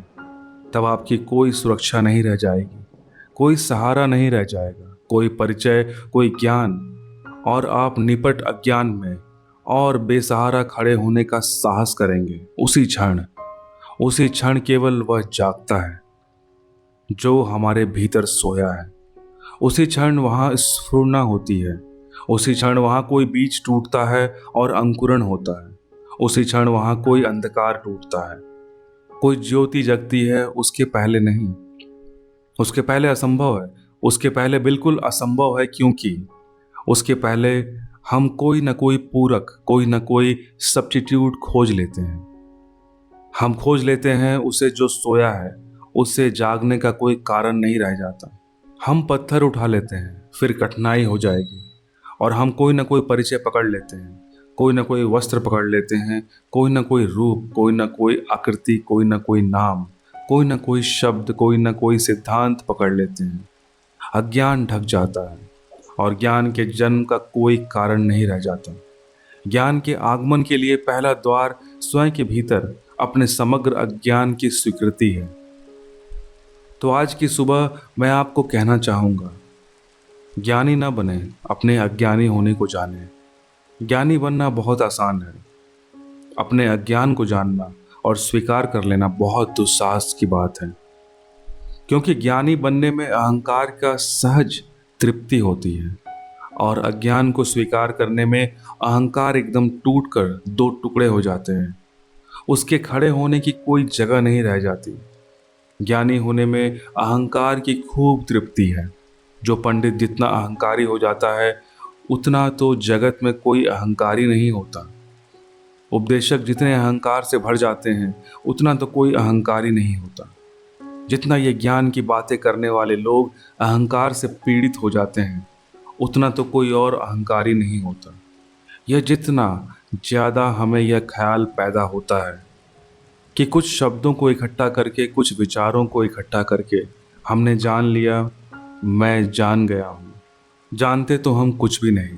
Speaker 1: तब आपकी कोई सुरक्षा नहीं रह जाएगी, कोई सहारा नहीं रह जाएगा, कोई परिचय, कोई ज्ञान, और आप निपट अज्ञान में और बेसहारा खड़े होने का साहस करेंगे। उसी क्षण केवल वह जागता है जो हमारे भीतर सोया है। उसी क्षण वहाँ स्फुरना होती है। उसी क्षण वहाँ कोई बीज टूटता है और अंकुरण होता है। उसी क्षण वहाँ कोई अंधकार टूटता है, कोई ज्योति जगती है। उसके पहले नहीं, उसके पहले असंभव है। उसके पहले बिल्कुल असंभव है, क्योंकि उसके पहले हम कोई ना कोई पूरक, कोई ना कोई सब्स्टिट्यूट खोज लेते हैं। हम खोज लेते हैं उसे जो सोया है, उससे जागने का कोई कारण नहीं रह जाता। हम पत्थर उठा लेते हैं, फिर कठिनाई हो जाएगी, और हम कोई ना कोई परिचय पकड़ लेते हैं, कोई ना कोई वस्त्र पकड़ लेते हैं, कोई ना कोई रूप, कोई ना कोई आकृति, कोई ना कोई नाम, कोई ना कोई शब्द, कोई ना कोई सिद्धांत पकड़ लेते हैं। अज्ञान ढक जाता है और ज्ञान के जन्म का कोई कारण नहीं रह जाता। ज्ञान के आगमन के लिए पहला द्वार स्वयं के भीतर अपने समग्र अज्ञान की स्वीकृति है। तो आज की सुबह मैं आपको कहना चाहूँगा, ज्ञानी न बने, अपने अज्ञानी होने को जाने। ज्ञानी बनना बहुत आसान है, अपने अज्ञान को जानना और स्वीकार कर लेना बहुत दुस्साहस की बात है। क्योंकि ज्ञानी बनने में अहंकार का सहज तृप्ति होती है और अज्ञान को स्वीकार करने में अहंकार एकदम टूटकर दो टुकड़े हो जाते हैं। उसके खड़े होने की कोई जगह नहीं रह जाती। ज्ञानी होने में अहंकार की खूब तृप्ति है। जो पंडित जितना अहंकारी हो जाता है उतना तो जगत में कोई अहंकारी नहीं होता। उपदेशक जितने अहंकार से भर जाते हैं उतना तो कोई अहंकारी नहीं होता। जितना ये ज्ञान की बातें करने वाले लोग अहंकार से पीड़ित हो जाते हैं उतना तो कोई और अहंकारी नहीं होता। यह जितना ज़्यादा हमें यह ख्याल पैदा होता है कि कुछ शब्दों को इकट्ठा करके, कुछ विचारों को इकट्ठा करके हमने जान लिया, मैं जान गया हूँ। जानते तो हम कुछ भी नहीं।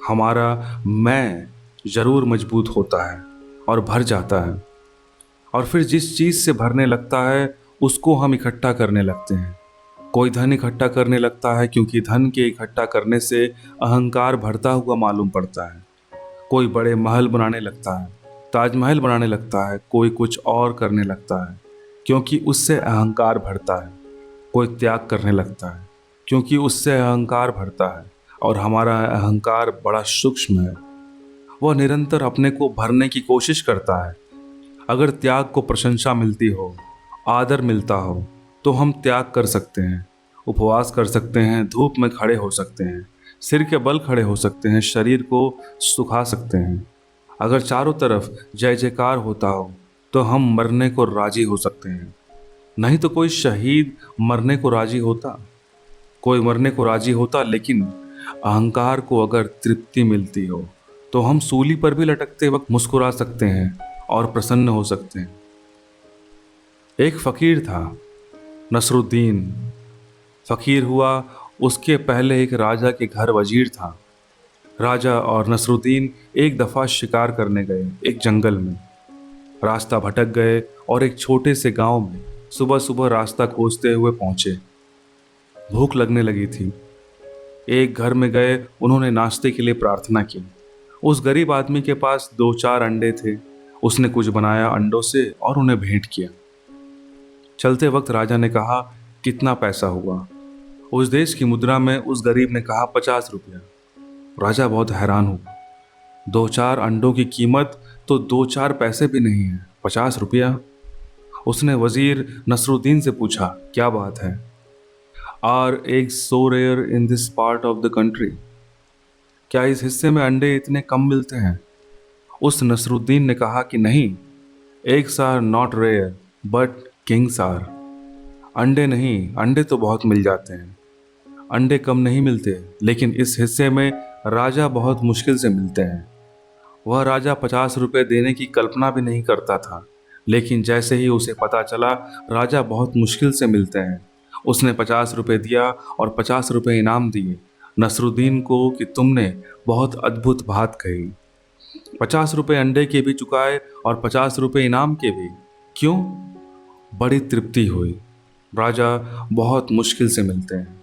Speaker 1: हमारा मैं ज़रूर मजबूत होता है और भर जाता है, और फिर जिस चीज़ से भरने लगता है उसको हम इकट्ठा करने लगते हैं। कोई धन इकट्ठा करने लगता है क्योंकि धन के इकट्ठा करने से अहंकार बढ़ता हुआ मालूम पड़ता है। कोई बड़े महल बनाने लगता है, ताजमहल बनाने लगता है। कोई कुछ और करने लगता है क्योंकि उससे अहंकार बढ़ता है। कोई त्याग करने लगता है क्योंकि उससे अहंकार बढ़ता है। और हमारा अहंकार बड़ा सूक्ष्म है, वह निरंतर अपने को भरने की कोशिश करता है। अगर त्याग को प्रशंसा मिलती हो, आदर मिलता हो, तो हम त्याग कर सकते हैं, उपवास कर सकते हैं, धूप में खड़े हो सकते हैं, सिर के बल खड़े हो सकते हैं, शरीर को सुखा सकते हैं। अगर चारों तरफ जय जयकार होता हो तो हम मरने को राजी हो सकते हैं। नहीं तो कोई शहीद मरने को राजी होता, कोई मरने को राजी होता। लेकिन अहंकार को अगर तृप्ति मिलती हो तो हम सूली पर भी लटकते वक्त मुस्कुरा सकते हैं और प्रसन्न हो सकते हैं। एक फकीर था, नसरुद्दीन। फकीर हुआ, उसके पहले एक राजा के घर वजीर था। राजा और नसरुद्दीन एक दफ़ा शिकार करने गए एक जंगल में। रास्ता भटक गए और एक छोटे से गांव में सुबह सुबह रास्ता खोजते हुए पहुंचे। भूख लगने लगी थी। एक घर में गए, उन्होंने नाश्ते के लिए प्रार्थना की। उस गरीब आदमी के पास 2-4 अंडे थे। उसने कुछ बनाया अंडों से और उन्हें भेंट किया। चलते वक्त राजा ने कहा, कितना पैसा हुआ? उस देश की मुद्रा में उस गरीब ने कहा, 50 रुपया। राजा बहुत हैरान हुआ। 2-4 अंडों की कीमत तो 2-4 पैसे भी नहीं है, 50 रुपया। उसने वजीर नसरुद्दीन से पूछा, क्या बात है? Are eggs so rare in this part of the country? क्या इस हिस्से में अंडे इतने कम मिलते हैं? उस नसरुद्दीन ने कहा कि नहीं, eggs are not rare but kings are. अंडे नहीं, अंडे तो बहुत मिल जाते हैं। अंडे कम नहीं मिलते, लेकिन इस हिस्से में राजा बहुत मुश्किल से मिलते हैं। वह राजा 50 रुपये देने की कल्पना भी नहीं करता था, लेकिन जैसे ही उसे पता चला राजा बहुत मुश्किल से मिलते हैं, उसने 50 रुपये दिया और 50 रुपये इनाम दिए नसरुद्दीन को कि तुमने बहुत अद्भुत बात कही। 50 रुपये अंडे के भी चुकाए और 50 रुपये इनाम के भी। क्यों? बड़ी तृप्ति हुई। राजा बहुत मुश्किल से मिलते हैं।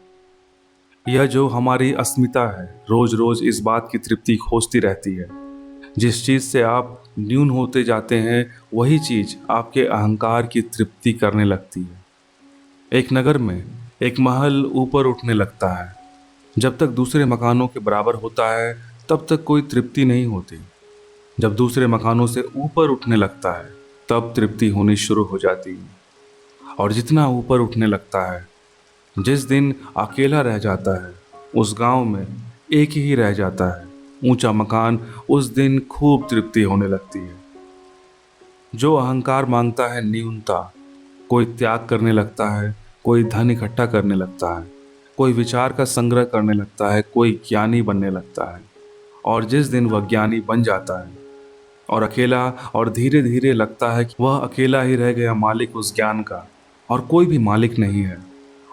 Speaker 1: यह जो हमारी अस्मिता है, रोज रोज इस बात की तृप्ति खोजती रहती है। जिस चीज़ से आप न्यून होते जाते हैं वही चीज़ आपके अहंकार की तृप्ति करने लगती है। एक नगर में एक महल ऊपर उठने लगता है। जब तक दूसरे मकानों के बराबर होता है तब तक कोई तृप्ति नहीं होती। जब दूसरे मकानों से ऊपर उठने लगता है तब तृप्ति होनी शुरू हो जाती है। और जितना ऊपर उठने लगता है, जिस दिन अकेला रह जाता है, उस गांव में एक ही रह जाता है, ऊंचा मकान, उस दिन खूब तृप्ति होने लगती है। जो अहंकार मांगता है न्यूनता, कोई त्याग करने लगता है, कोई धन इकट्ठा करने लगता है, कोई विचार का संग्रह करने लगता है, कोई ज्ञानी बनने लगता है। और जिस दिन वह ज्ञानी बन जाता है और अकेला, और धीरे धीरे लगता है कि वह अकेला ही रह गया मालिक उस ज्ञान का और कोई भी मालिक नहीं है,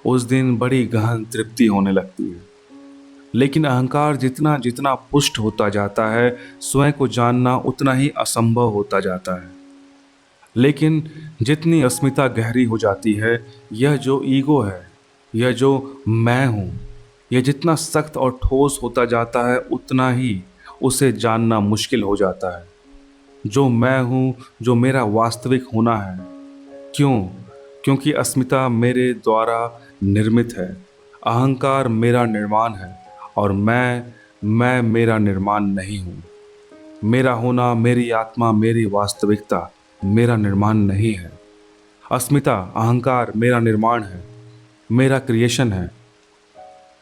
Speaker 1: उस दिन बड़ी गहन तृप्ति होने लगती है। लेकिन अहंकार जितना जितना पुष्ट होता जाता है, स्वयं को जानना उतना ही असंभव होता जाता है। लेकिन जितनी अस्मिता गहरी हो जाती है, यह जो ईगो है, यह जो मैं हूँ, यह जितना सख्त और ठोस होता जाता है, उतना ही उसे जानना मुश्किल हो जाता है। जो मैं हूँ, जो मेरा वास्तविक होना है। क्यों? क्योंकि अस्मिता मेरे द्वारा निर्मित है, अहंकार मेरा निर्माण है, और मैं मेरा निर्माण नहीं हूँ। मेरा होना, मेरी आत्मा, मेरी वास्तविकता मेरा निर्माण नहीं है। अस्मिता, अहंकार मेरा निर्माण है, मेरा क्रिएशन है।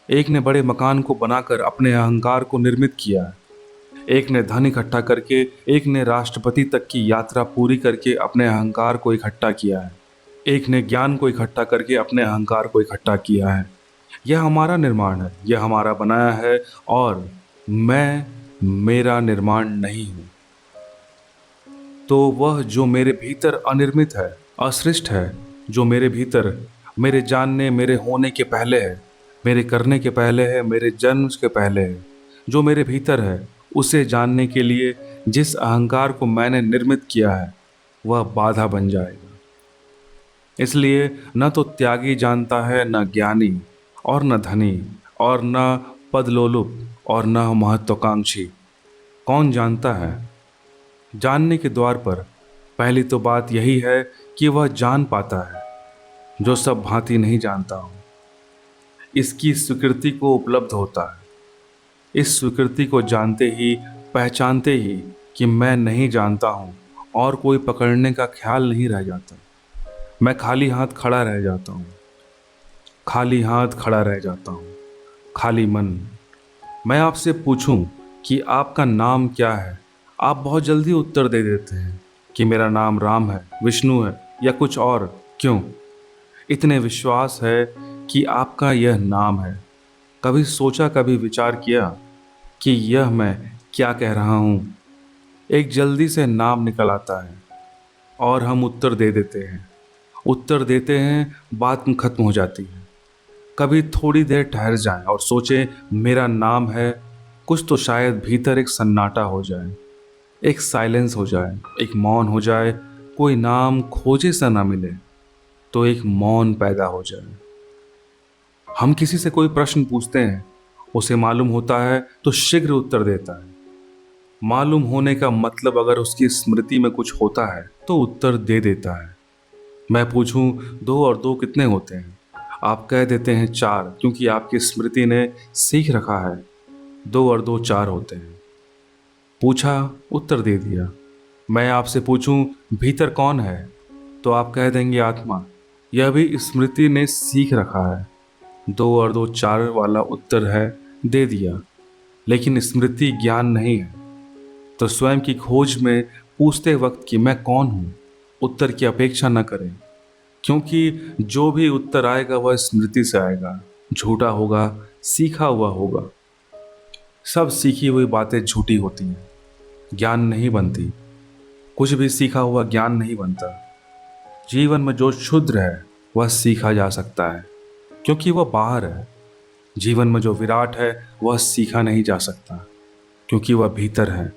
Speaker 1: एक ने बड़े मकान को बनाकर अपने अहंकार को निर्मित किया है। एक ने धन इकट्ठा करके, एक ने राष्ट्रपति तक की यात्रा पूरी करके अपने अहंकार को इकट्ठा किया है। एक ने ज्ञान को इकट्ठा करके अपने अहंकार को इकट्ठा किया है। यह हमारा निर्माण है, यह हमारा बनाया है, और मैं मेरा निर्माण नहीं हूँ। तो वह जो मेरे भीतर अनिर्मित है, असृष्ट है, जो मेरे भीतर, मेरे जानने, मेरे होने के पहले है, मेरे करने के पहले है, मेरे जन्म के पहले है, जो मेरे भीतर है, उसे जानने के लिए जिस अहंकार को मैंने निर्मित किया है, वह बाधा बन जाएगा। इसलिए न तो त्यागी जानता है, न ज्ञानी, और न धनी, और न पदलोलुप, और न महत्वाकांक्षी। कौन जानता है? जानने के द्वार पर पहली तो बात यही है कि वह जान पाता है जो सब भांति नहीं जानता हो। इसकी स्वीकृति को उपलब्ध होता है। इस स्वीकृति को जानते ही, पहचानते ही कि मैं नहीं जानता हूँ, और कोई पकड़ने का ख्याल नहीं रह जाता। मैं खाली हाथ खड़ा रह जाता हूँ, खाली हाथ खड़ा रह जाता हूँ, खाली मन। मैं आपसे पूछूं कि आपका नाम क्या है, आप बहुत जल्दी उत्तर दे देते हैं कि मेरा नाम राम है, विष्णु है, या कुछ और। क्यों? इतने विश्वास है कि आपका यह नाम है। कभी सोचा, कभी विचार किया कि यह मैं क्या कह रहा हूँ? एक जल्दी से नाम निकल आता है और हम उत्तर दे देते हैं। उत्तर देते हैं, बात खत्म हो जाती है। कभी थोड़ी देर ठहर जाएं और सोचें, मेरा नाम है, कुछ तो शायद भीतर एक सन्नाटा हो जाए, एक साइलेंस हो जाए, एक मौन हो जाए। कोई नाम खोजे सा ना मिले तो एक मौन पैदा हो जाए। हम किसी से कोई प्रश्न पूछते हैं, उसे मालूम होता है तो शीघ्र उत्तर देता है। मालूम होने का मतलब अगर उसकी स्मृति में कुछ होता है तो उत्तर दे देता है। मैं पूछूं, 2 और 2 कितने होते हैं? आप कह देते हैं 4, क्योंकि आपकी स्मृति ने सीख रखा है 2 और 2 4 होते हैं। पूछा, उत्तर दे दिया। मैं आपसे पूछूं, भीतर कौन है? तो आप कह देंगे आत्मा। यह भी स्मृति ने सीख रखा है, 2 और 2 4 वाला उत्तर है, दे दिया। लेकिन स्मृति ज्ञान नहीं है। तो स्वयं की खोज में पूछते वक्त कि मैं कौन हूँ, उत्तर की अपेक्षा न करें, क्योंकि जो भी उत्तर आएगा वह स्मृति से आएगा, झूठा होगा, सीखा हुआ होगा। सब सीखी हुई बातें झूठी होती हैं, ज्ञान नहीं बनती। कुछ भी सीखा हुआ ज्ञान नहीं बनता। जीवन में जो क्षुद्र है वह सीखा जा सकता है, क्योंकि वह बाहर है। जीवन में जो विराट है वह सीखा नहीं जा सकता, क्योंकि वह भीतर है।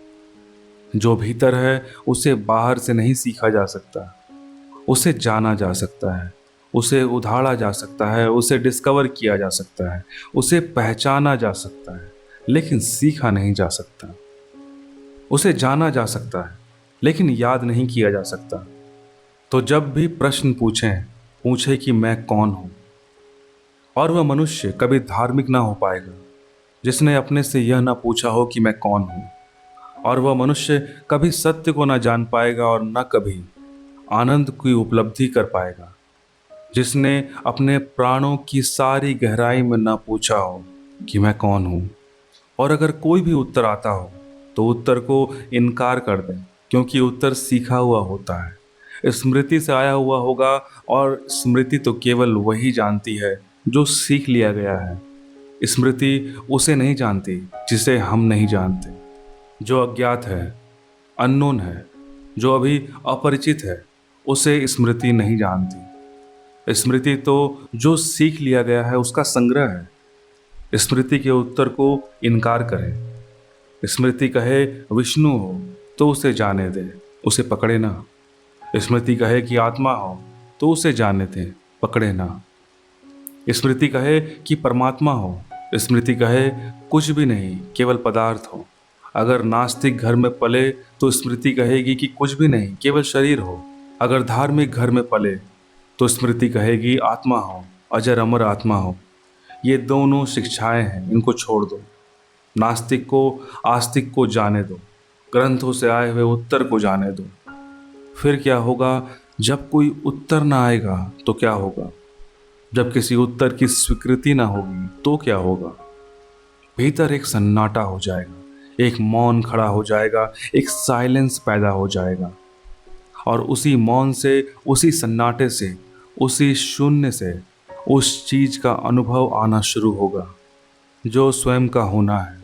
Speaker 1: जो भीतर है उसे बाहर से नहीं सीखा जा सकता। उसे जाना जा सकता है, उसे उधाड़ा जा सकता है, उसे डिस्कवर किया जा सकता है, उसे पहचाना जा सकता है, लेकिन सीखा नहीं जा सकता। उसे जाना जा सकता है, लेकिन याद नहीं किया जा सकता। तो जब भी प्रश्न पूछे कि मैं कौन हूं। और वह मनुष्य कभी धार्मिक ना हो पाएगा जिसने अपने से यह ना पूछा हो कि मैं कौन हूं। और वह मनुष्य कभी सत्य को ना जान पाएगा और न कभी आनंद की उपलब्धि कर पाएगा जिसने अपने प्राणों की सारी गहराई में ना पूछा हो कि मैं कौन हूं। और अगर कोई भी उत्तर आता हो तो उत्तर को इनकार कर दें, क्योंकि उत्तर सीखा हुआ होता है, स्मृति से आया हुआ होगा। और स्मृति तो केवल वही जानती है जो सीख लिया गया है। स्मृति उसे नहीं जानती जिसे हम नहीं जानते, जो अज्ञात है, अननोन है, जो अभी अपरिचित है, उसे स्मृति नहीं जानती। स्मृति तो जो सीख लिया गया है उसका संग्रह है। स्मृति के उत्तर को इनकार करे। स्मृति कहे विष्णु हो तो उसे जाने दे, उसे पकड़े ना। स्मृति कहे कि आत्मा हो तो उसे जाने दे, पकड़े ना। स्मृति कहे कि परमात्मा हो, स्मृति कहे कुछ भी नहीं, केवल पदार्थ हो। अगर नास्तिक घर में पले तो स्मृति कहेगी कि कुछ भी नहीं, केवल शरीर हो। अगर धार्मिक घर में पले तो स्मृति कहेगी आत्मा हो, अजर अमर आत्मा हो। ये दोनों शिक्षाएं हैं, इनको छोड़ दो। नास्तिक को आस्तिक को जाने दो, ग्रंथों से आए हुए उत्तर को जाने दो। फिर क्या होगा? जब कोई उत्तर ना आएगा तो क्या होगा? जब किसी उत्तर की स्वीकृति ना होगी तो क्या होगा? भीतर एक सन्नाटा हो जाएगा, एक मौन खड़ा हो जाएगा, एक साइलेंस पैदा हो जाएगा। और उसी मौन से, उसी सन्नाटे से, उसी शून्य से उस चीज का अनुभव आना शुरू होगा जो स्वयं का होना है।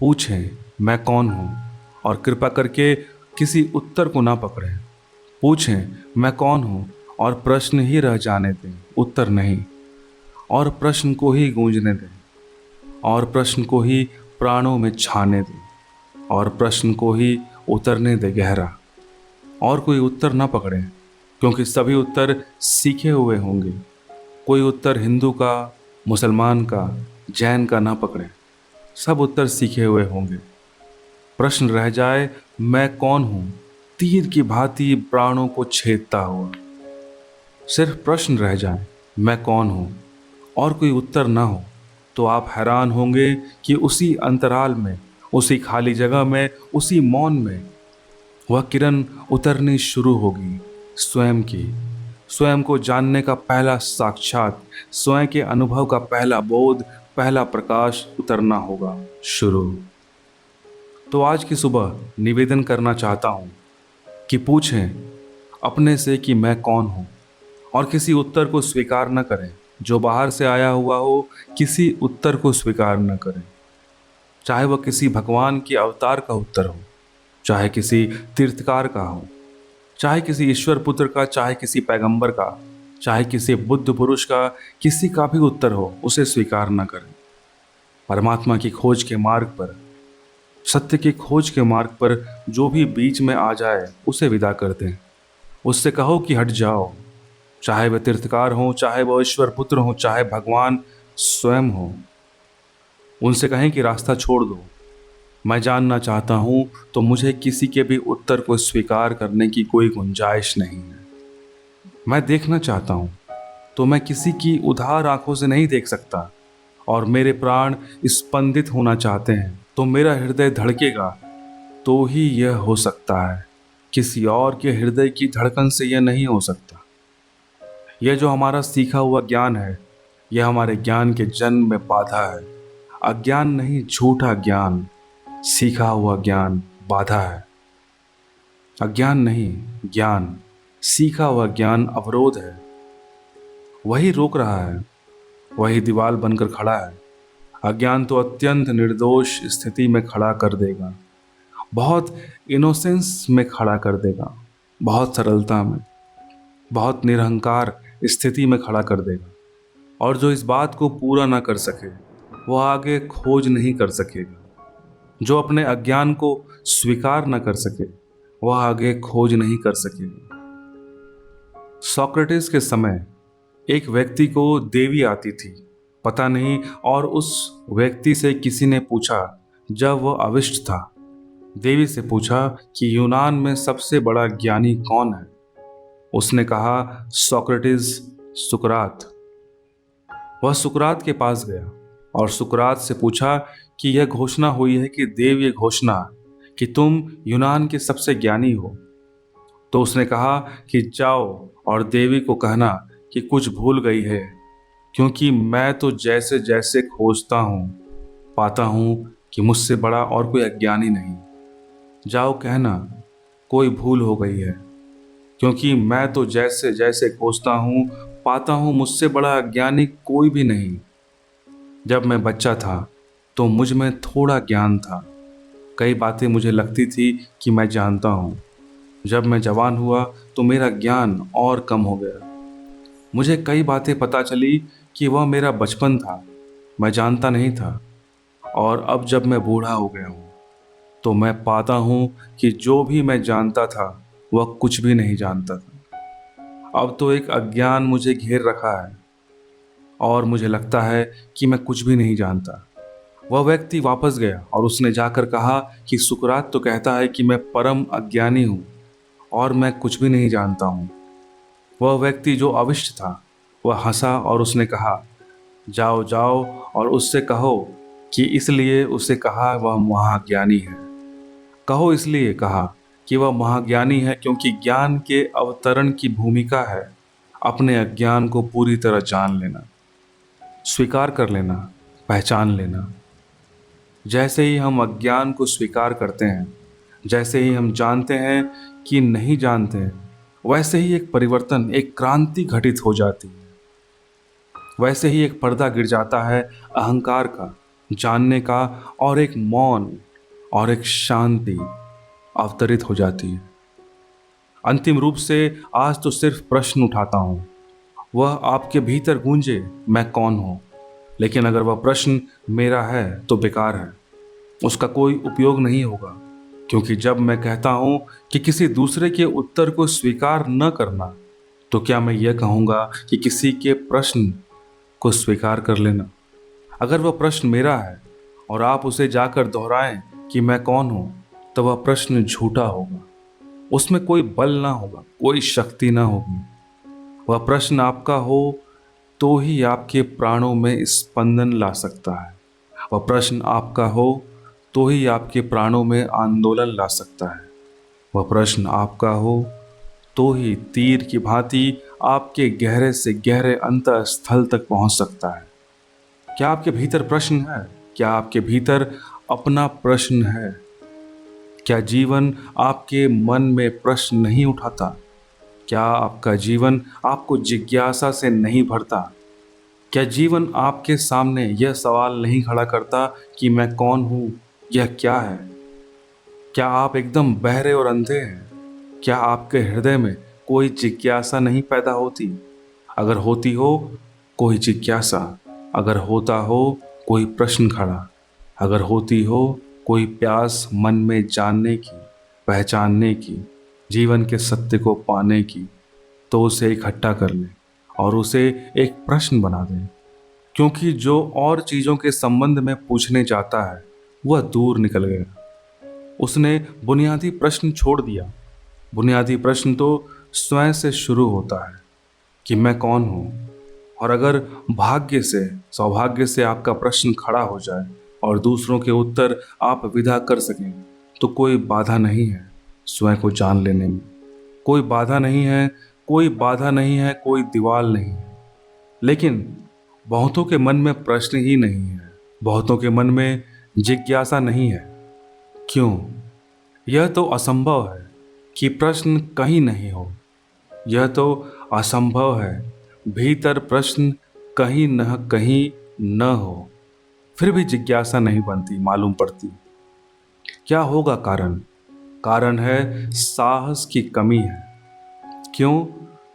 Speaker 1: पूछें मैं कौन हूँ, और कृपा करके किसी उत्तर को ना पकड़ें। पूछें मैं कौन हूँ और प्रश्न ही रह जाने दें, उत्तर नहीं। और प्रश्न को ही गूंजने दें, और प्रश्न को ही प्राणों में छाने दें, और प्रश्न को ही उतरने दें गहरा। और कोई उत्तर ना पकड़ें, क्योंकि सभी उत्तर सीखे हुए होंगे। कोई उत्तर हिंदू का, मुसलमान का, जैन का ना पकड़ें, सब उत्तर सीखे हुए होंगे। प्रश्न रह जाए मैं कौन हूँ, तीर की भांति प्राणों को छेदता हुआ। सिर्फ प्रश्न रह जाए मैं कौन हूँ, और कोई उत्तर ना हो, तो आप हैरान होंगे कि उसी अंतराल में, उसी खाली जगह में, उसी मौन में वह किरण उतरनी शुरू होगी, स्वयं की। स्वयं को जानने का पहला साक्षात, स्वयं के अनुभव का पहला बोध, पहला प्रकाश उतरना होगा शुरू। तो आज की सुबह निवेदन करना चाहता हूँ कि पूछें अपने से कि मैं कौन हूँ, और किसी उत्तर को स्वीकार न करें जो बाहर से आया हुआ हो। किसी उत्तर को स्वीकार न करें, चाहे वह किसी भगवान के अवतार का उत्तर हो, चाहे किसी तीर्थकार का हो, चाहे किसी ईश्वर पुत्र का, चाहे किसी पैगंबर का, चाहे किसी बुद्ध पुरुष का, किसी का भी उत्तर हो, उसे स्वीकार न करें। परमात्मा की खोज के मार्ग पर, सत्य की खोज के मार्ग पर जो भी बीच में आ जाए उसे विदा कर दें। उससे कहो कि हट जाओ, चाहे वह तीर्थकार हो, चाहे वह ईश्वर पुत्र हो, चाहे भगवान स्वयं हो। उनसे कहें कि रास्ता छोड़ दो। मैं जानना चाहता हूँ तो मुझे किसी के भी उत्तर को स्वीकार करने की कोई गुंजाइश नहीं है। मैं देखना चाहता हूँ तो मैं किसी की उधार आंखों से नहीं देख सकता। और मेरे प्राण स्पंदित होना चाहते हैं तो मेरा हृदय धड़केगा, तो ही यह हो सकता है। किसी और के हृदय की धड़कन से यह नहीं हो सकता। यह जो हमारा सीखा हुआ ज्ञान है, यह हमारे ज्ञान के जन्म में बाधा है। अज्ञान नहीं, झूठा ज्ञान। सीखा हुआ ज्ञान बाधा है। अज्ञान नहीं, ज्ञान। सीखा हुआ ज्ञान अवरोध है। वही रोक रहा है, वही दीवार बनकर खड़ा है। अज्ञान तो अत्यंत निर्दोष स्थिति में खड़ा कर देगा, बहुत इनोसेंस में खड़ा कर देगा, बहुत सरलता में, बहुत निरहंकार स्थिति में खड़ा कर देगा। और जो इस बात को पूरा ना कर सके वह आगे खोज नहीं कर सकेगा। जो अपने अज्ञान को स्वीकार न कर सके वह आगे खोज नहीं कर सकेगा। सोक्रेटिस के समय एक व्यक्ति को देवी आती थी, पता नहीं, और उस व्यक्ति से किसी ने पूछा, जब वह अविष्ट था, देवी से पूछा कि यूनान में सबसे बड़ा ज्ञानी कौन है। उसने कहा सोक्रेटिस, सुकरात। वह सुकरात के पास गया और सुकरात से पूछा कि यह घोषणा हुई है कि देव, ये घोषणा कि तुम यूनान के सबसे ज्ञानी हो। तो उसने कहा कि जाओ और देवी को कहना कि कुछ भूल गई है, क्योंकि मैं तो जैसे जैसे खोजता हूँ पाता हूँ कि मुझसे बड़ा और कोई अज्ञानी नहीं। जाओ कहना कोई भूल हो गई है, क्योंकि मैं तो जैसे जैसे खोजता हूँ पाता हूँ मुझसे बड़ा अज्ञानी कोई भी नहीं। जब मैं बच्चा था तो मुझ में थोड़ा ज्ञान था, कई बातें मुझे लगती थी कि मैं जानता हूँ। जब मैं जवान हुआ तो मेरा ज्ञान और कम हो गया। मुझे कई बातें पता चली कि वह मेरा बचपन था। मैं जानता नहीं था, और अब जब मैं बूढ़ा हो गया हूँ तो मैं पाता हूँ कि जो भी मैं जानता था वह कुछ भी नहीं जानता था। अब तो एक अज्ञान मुझे घेर रखा है और मुझे लगता है कि मैं कुछ भी नहीं जानता। वह व्यक्ति वापस गया और उसने जाकर कहा कि सुकरात तो कहता है कि मैं परम अज्ञानी हूँ और मैं कुछ भी नहीं जानता हूँ। वह व्यक्ति जो अविष्ट था वह हंसा और उसने कहा, जाओ जाओ और उससे कहो कि इसलिए उसे कहा वह महाज्ञानी है। कहो इसलिए कहा कि वह महाज्ञानी है क्योंकि ज्ञान के अवतरण की भूमिका है अपने अज्ञान को पूरी तरह जान लेना, स्वीकार कर लेना, पहचान लेना। जैसे ही हम अज्ञान को स्वीकार करते हैं, जैसे ही हम जानते हैं कि नहीं जानते हैं, वैसे ही एक परिवर्तन, एक क्रांति घटित हो जाती है। वैसे ही एक पर्दा गिर जाता है अहंकार का, जानने का, और एक मौन और एक शांति अवतरित हो जाती है। अंतिम रूप से आज तो सिर्फ प्रश्न उठाता हूँ, वह आपके भीतर गूंजे, मैं कौन हूँ। लेकिन अगर वह प्रश्न मेरा है तो बेकार है, उसका कोई उपयोग नहीं होगा, क्योंकि जब मैं कहता हूँ कि किसी दूसरे के उत्तर को स्वीकार न करना, तो क्या मैं यह कहूँगा कि किसी के प्रश्न को स्वीकार कर लेना? अगर वह प्रश्न मेरा है और आप उसे जाकर दोहराएं कि मैं कौन हूँ, तो वह प्रश्न झूठा होगा, उसमें कोई बल ना होगा, कोई शक्ति ना होगी। वह प्रश्न आपका हो तो ही आपके प्राणों में स्पंदन ला सकता है। वह प्रश्न आपका हो तो ही आपके प्राणों में आंदोलन ला सकता है। वह प्रश्न आपका हो तो ही तीर की भांति आपके गहरे से गहरे अंतःस्थल तक पहुंच सकता है। क्या आपके भीतर प्रश्न है? क्या आपके भीतर अपना प्रश्न है? क्या जीवन आपके मन में प्रश्न नहीं उठाता? क्या आपका जीवन आपको जिज्ञासा से नहीं भरता? क्या जीवन आपके सामने यह सवाल नहीं खड़ा करता कि मैं कौन हूँ, यह क्या है? क्या आप एकदम बहरे और अंधे हैं? क्या आपके हृदय में कोई जिज्ञासा नहीं पैदा होती? अगर होती हो कोई जिज्ञासा, अगर होता हो कोई प्रश्न खड़ा, अगर होती हो कोई प्यास मन में जानने की, पहचानने की, जीवन के सत्य को पाने की, तो उसे इकट्ठा कर लें और उसे एक प्रश्न बना दें। क्योंकि जो और चीज़ों के संबंध में पूछने जाता है वह दूर निकल गया। उसने बुनियादी प्रश्न छोड़ दिया। बुनियादी प्रश्न तो स्वयं से शुरू होता है कि मैं कौन हूँ। और अगर भाग्य से, सौभाग्य से आपका प्रश्न खड़ा हो जाए और दूसरों के उत्तर आप विदा कर सकें, तो कोई बाधा नहीं है स्वयं को जान लेने में। कोई बाधा नहीं है, कोई बाधा नहीं है, कोई दीवार नहीं है। लेकिन बहुतों के मन में प्रश्न ही नहीं है, बहुतों के मन में जिज्ञासा नहीं है। क्यों? यह तो असंभव है कि प्रश्न कहीं नहीं हो। यह तो असंभव है भीतर प्रश्न कहीं न कहीं न हो। फिर भी जिज्ञासा नहीं बनती, मालूम पड़ती। क्या होगा कारण? कारण है साहस की कमी है। क्यों?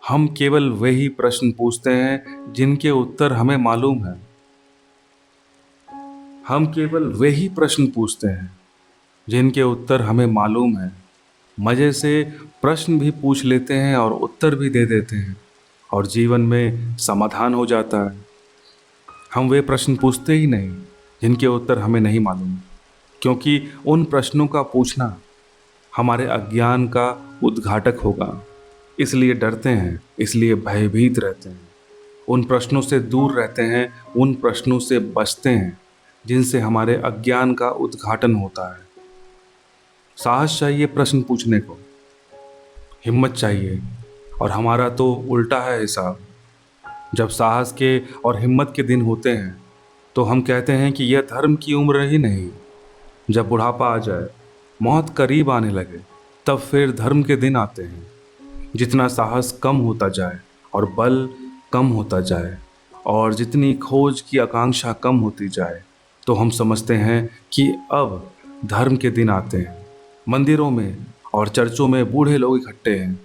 Speaker 1: हम केवल वही प्रश्न पूछते हैं जिनके उत्तर हमें मालूम है। हम केवल वही प्रश्न पूछते हैं जिनके उत्तर हमें मालूम है। मजे से प्रश्न भी पूछ लेते हैं और उत्तर भी दे देते हैं और जीवन में समाधान हो जाता है। हम वे प्रश्न पूछते ही नहीं जिनके उत्तर हमें नहीं मालूम, क्योंकि उन प्रश्नों का पूछना हमारे अज्ञान का उद्घाटक होगा। इसलिए डरते हैं, इसलिए भयभीत रहते हैं, उन प्रश्नों से दूर रहते हैं, उन प्रश्नों से बचते हैं जिनसे हमारे अज्ञान का उद्घाटन होता है। साहस चाहिए प्रश्न पूछने को, हिम्मत चाहिए, और हमारा तो उल्टा है हिसाब। जब साहस के और हिम्मत के दिन होते हैं तो हम कहते हैं कि यह धर्म की उम्र ही नहीं। जब बुढ़ापा आ जाए, मौत करीब आने लगे, तब फिर धर्म के दिन आते हैं। जितना साहस कम होता जाए और बल कम होता जाए और जितनी खोज की आकांक्षा कम होती जाए, तो हम समझते हैं कि अब धर्म के दिन आते हैं। मंदिरों में और चर्चों में बूढ़े लोग इकट्ठे हैं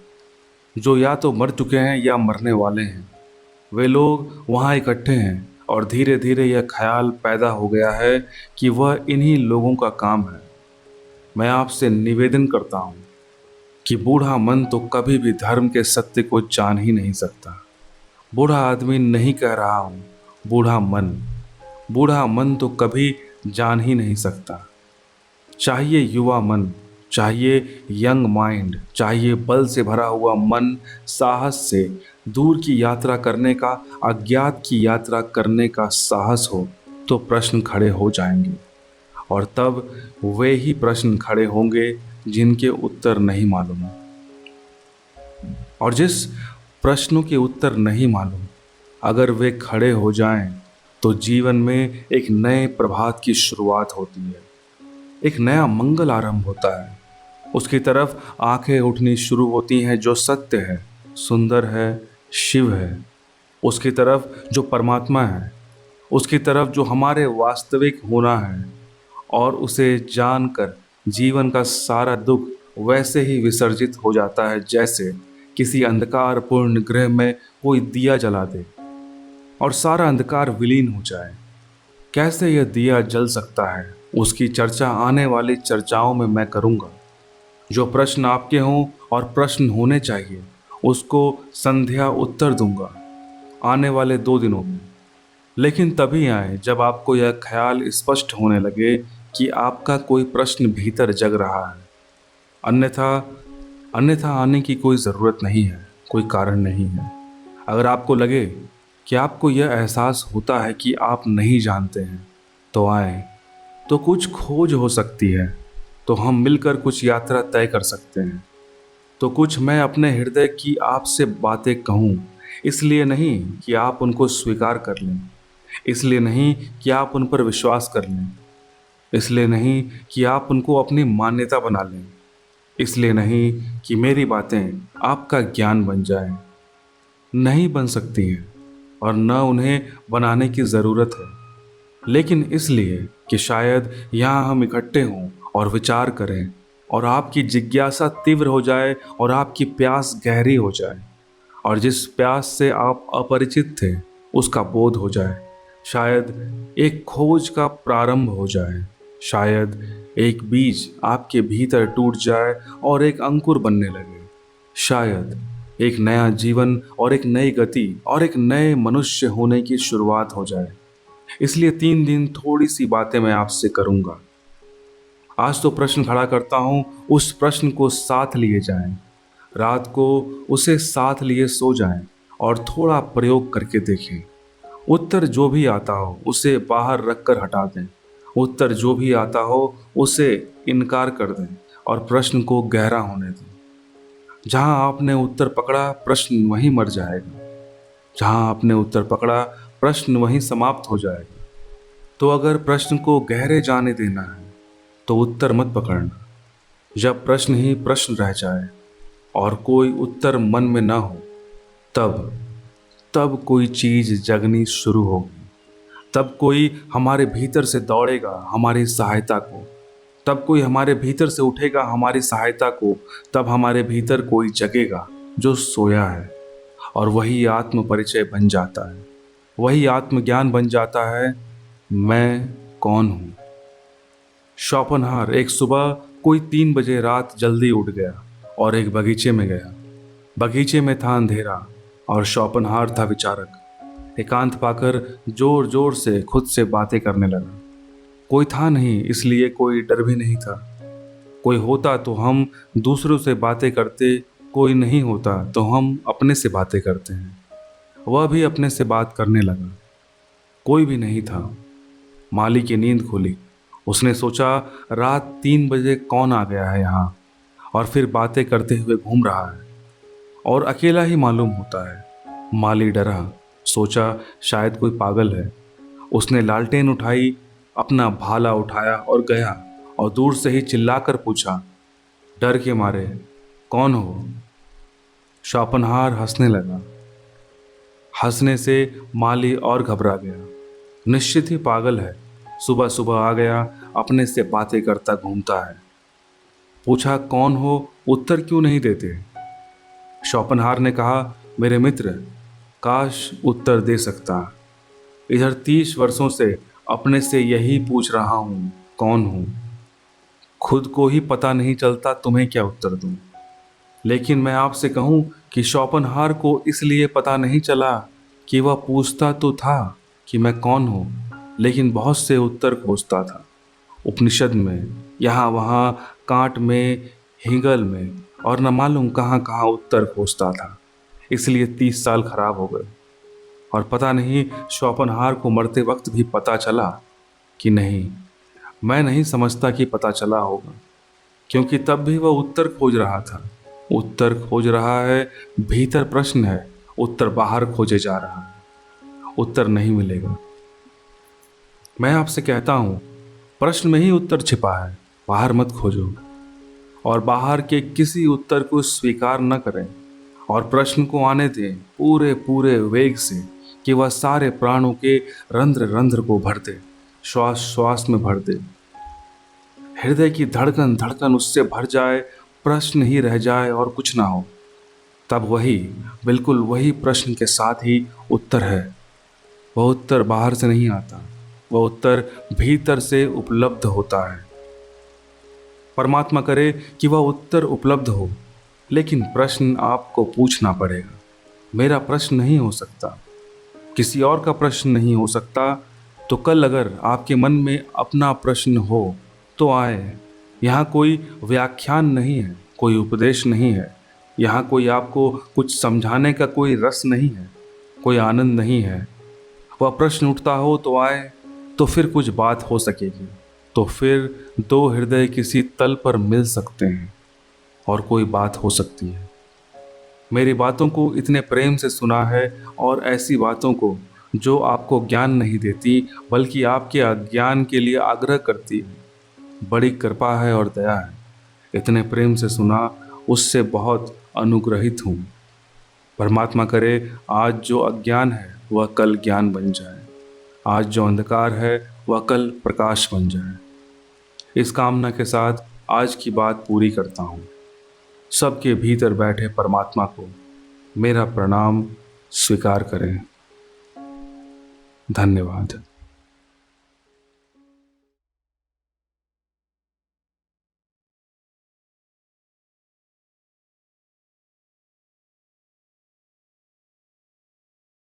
Speaker 1: जो या तो मर चुके हैं या मरने वाले हैं। वे लोग वहाँ इकट्ठे हैं और धीरे धीरे यह ख्याल पैदा हो गया है कि वह इन्हीं लोगों का काम है। मैं आपसे निवेदन करता हूँ कि बूढ़ा मन तो कभी भी धर्म के सत्य को जान ही नहीं सकता। बूढ़ा आदमी नहीं कह रहा हूँ, बूढ़ा मन तो कभी जान ही नहीं सकता। चाहिए युवा मन, चाहिए यंग माइंड, चाहिए बल से भरा हुआ मन, साहस से दूर की यात्रा करने का, अज्ञात की यात्रा करने का साहस हो तो प्रश्न खड़े हो जाएंगे। और तब वे ही प्रश्न खड़े होंगे जिनके उत्तर नहीं मालूम। और जिस प्रश्नों के उत्तर नहीं मालूम, अगर वे खड़े हो जाएं तो जीवन में एक नए प्रभात की शुरुआत होती है, एक नया मंगल आरंभ होता है। उसकी तरफ आंखें उठनी शुरू होती हैं जो सत्य है, सुंदर है, शिव है। उसकी तरफ जो परमात्मा है, उसकी तरफ जो हमारे वास्तविक होना है। और उसे जानकर जीवन का सारा दुख वैसे ही विसर्जित हो जाता है जैसे किसी अंधकारपूर्ण गृह में कोई दिया जला दे और सारा अंधकार विलीन हो जाए। कैसे यह दिया जल सकता है, उसकी चर्चा आने वाली चर्चाओं में मैं करूँगा। जो प्रश्न आपके हों और प्रश्न होने चाहिए, उसको संध्या उत्तर दूंगा आने वाले 2 दिनों में। लेकिन तभी आए जब आपको यह ख्याल स्पष्ट होने लगे कि आपका कोई प्रश्न भीतर जग रहा है। अन्यथा अन्यथा आने की कोई ज़रूरत नहीं है, कोई कारण नहीं है। अगर आपको लगे कि आपको यह एहसास होता है कि आप नहीं जानते हैं, तो आए। तो कुछ खोज हो सकती है, तो हम मिलकर कुछ यात्रा तय कर सकते हैं। तो कुछ मैं अपने हृदय की आपसे बातें कहूँ, इसलिए नहीं कि आप उनको स्वीकार कर लें, इसलिए नहीं कि आप उन पर विश्वास कर लें, इसलिए नहीं कि आप उनको अपनी मान्यता बना लें, इसलिए नहीं कि मेरी बातें आपका ज्ञान बन जाएं। नहीं बन सकती हैं और न उन्हें बनाने की ज़रूरत है, लेकिन इसलिए कि शायद यहाँ हम इकट्ठे हों और विचार करें और आपकी जिज्ञासा तीव्र हो जाए और आपकी प्यास गहरी हो जाए और जिस प्यास से आप अपरिचित थे उसका बोध हो जाए। शायद एक खोज का प्रारंभ हो जाए, शायद एक बीज आपके भीतर टूट जाए और एक अंकुर बनने लगे, शायद एक नया जीवन और एक नई गति और एक नए मनुष्य होने की शुरुआत हो जाए। इसलिए 3 दिन थोड़ी सी बातें मैं आपसे करूंगा। आज तो प्रश्न खड़ा करता हूं, उस प्रश्न को साथ लिए जाएं, रात को उसे साथ लिए सो जाएं और थोड़ा प्रयोग करके देखें। उत्तर जो भी आता हो उसे बाहर रखकर हटा दें, उत्तर जो भी आता हो उसे इनकार कर दें और प्रश्न को गहरा होने दें। जहां आपने उत्तर पकड़ा प्रश्न वहीं मर जाएगा, जहां आपने उत्तर पकड़ा प्रश्न वहीं समाप्त हो जाएगा। तो अगर प्रश्न को गहरे जाने देना है तो उत्तर मत पकड़ना। जब प्रश्न ही प्रश्न रह जाए और कोई उत्तर मन में ना हो, तब कोई चीज जगनी शुरू होगी। तब कोई हमारे भीतर से दौड़ेगा हमारी सहायता को, तब कोई हमारे भीतर से उठेगा हमारी सहायता को। तब हमारे भीतर कोई जगेगा जो सोया है और वही आत्म परिचय बन जाता है, वही आत्मज्ञान बन जाता है, मैं कौन हूँ। शोपेनहावर एक सुबह कोई 3 बजे रात जल्दी उठ गया और एक बगीचे में गया। बगीचे में था अंधेरा और शोपेनहावर था विचारक। एकांत पाकर जोर जोर से खुद से बातें करने लगा। कोई था नहीं इसलिए कोई डर भी नहीं था। कोई होता तो हम दूसरों से बातें करते, कोई नहीं होता तो हम अपने से बातें करते हैं। वह भी अपने से बात करने लगा। कोई भी नहीं था। माली की नींद खुली। उसने सोचा रात 3 बजे कौन आ गया है यहाँ और फिर बातें करते हुए घूम रहा है और अकेला ही मालूम होता है। माली डरा, सोचा शायद कोई पागल है। उसने लालटेन उठाई, अपना भाला उठाया और गया और दूर से ही चिल्लाकर पूछा, डर के मारे कौन हो? शोपेनहावर हंसने लगा। हंसने से माली और घबरा गया। निश्चित ही पागल है, सुबह सुबह आ गया, अपने से बातें करता घूमता है। पूछा कौन हो, उत्तर क्यों नहीं देते? शोपेनहावर ने कहा, मेरे मित्र, काश उत्तर दे सकता, इधर 30 वर्षों से अपने से यही पूछ रहा हूँ, कौन हूँ। खुद को ही पता नहीं चलता, तुम्हें क्या उत्तर दूँ। लेकिन मैं आपसे कहूँ कि शोपनहार को इसलिए पता नहीं चला कि वह पूछता तो था कि मैं कौन हूँ, लेकिन बहुत से उत्तर खोजता था। उपनिषद में, यहाँ वहाँ, कांट में, हिगल में और न मालूम कहाँ कहाँ उत्तर खोजता था। इसलिए 30 साल खराब हो गए। और पता नहीं शोपनहार को मरते वक्त भी पता चला कि नहीं। मैं नहीं समझता कि पता चला होगा, क्योंकि तब भी वह उत्तर खोज रहा था। उत्तर खोज रहा है, भीतर प्रश्न है, उत्तर बाहर खोजे जा रहा है। उत्तर नहीं मिलेगा। मैं आपसे कहता हूँ, प्रश्न में ही उत्तर छिपा है, बाहर मत खोजो। और बाहर के किसी उत्तर को स्वीकार न करें और प्रश्न को आने दें पूरे पूरे वेग से कि वह सारे प्राणों के रंध्र रंध्र को भर दे, श्वास श्वास में भर दे। हृदय की धड़कन धड़कन उससे भर जाए, प्रश्न ही रह जाए और कुछ ना हो। तब वही, बिल्कुल वही प्रश्न के साथ ही उत्तर है। वह उत्तर बाहर से नहीं आता, वह उत्तर भीतर से उपलब्ध होता है। परमात्मा करे कि वह उत्तर उपलब्ध हो, लेकिन प्रश्न आपको पूछना पड़ेगा। मेरा प्रश्न नहीं हो सकता, किसी और का प्रश्न नहीं हो सकता। तो कल अगर आपके मन में अपना प्रश्न हो तो आए। यहाँ कोई व्याख्यान नहीं है, कोई उपदेश नहीं है। यहाँ कोई आपको कुछ समझाने का कोई रस नहीं है, कोई आनंद नहीं है। वह प्रश्न उठता हो तो आए, तो फिर कुछ बात हो सकेगी। तो फिर दो हृदय किसी तल पर मिल सकते हैं और कोई बात हो सकती है। मेरी बातों को इतने प्रेम से सुना है, और ऐसी बातों को जो आपको ज्ञान नहीं देती बल्कि आपके अज्ञान के लिए आग्रह करती है। बड़ी कृपा है और दया है। इतने प्रेम से सुना, उससे बहुत अनुग्रहित हूँ। परमात्मा करे आज जो अज्ञान है वह कल ज्ञान बन जाए, आज जो अंधकार है वह कल प्रकाश बन जाए। इस कामना के साथ आज की बात पूरी करता हूँ। सबके भीतर बैठे परमात्मा को मेरा प्रणाम स्वीकार करें। धन्यवाद।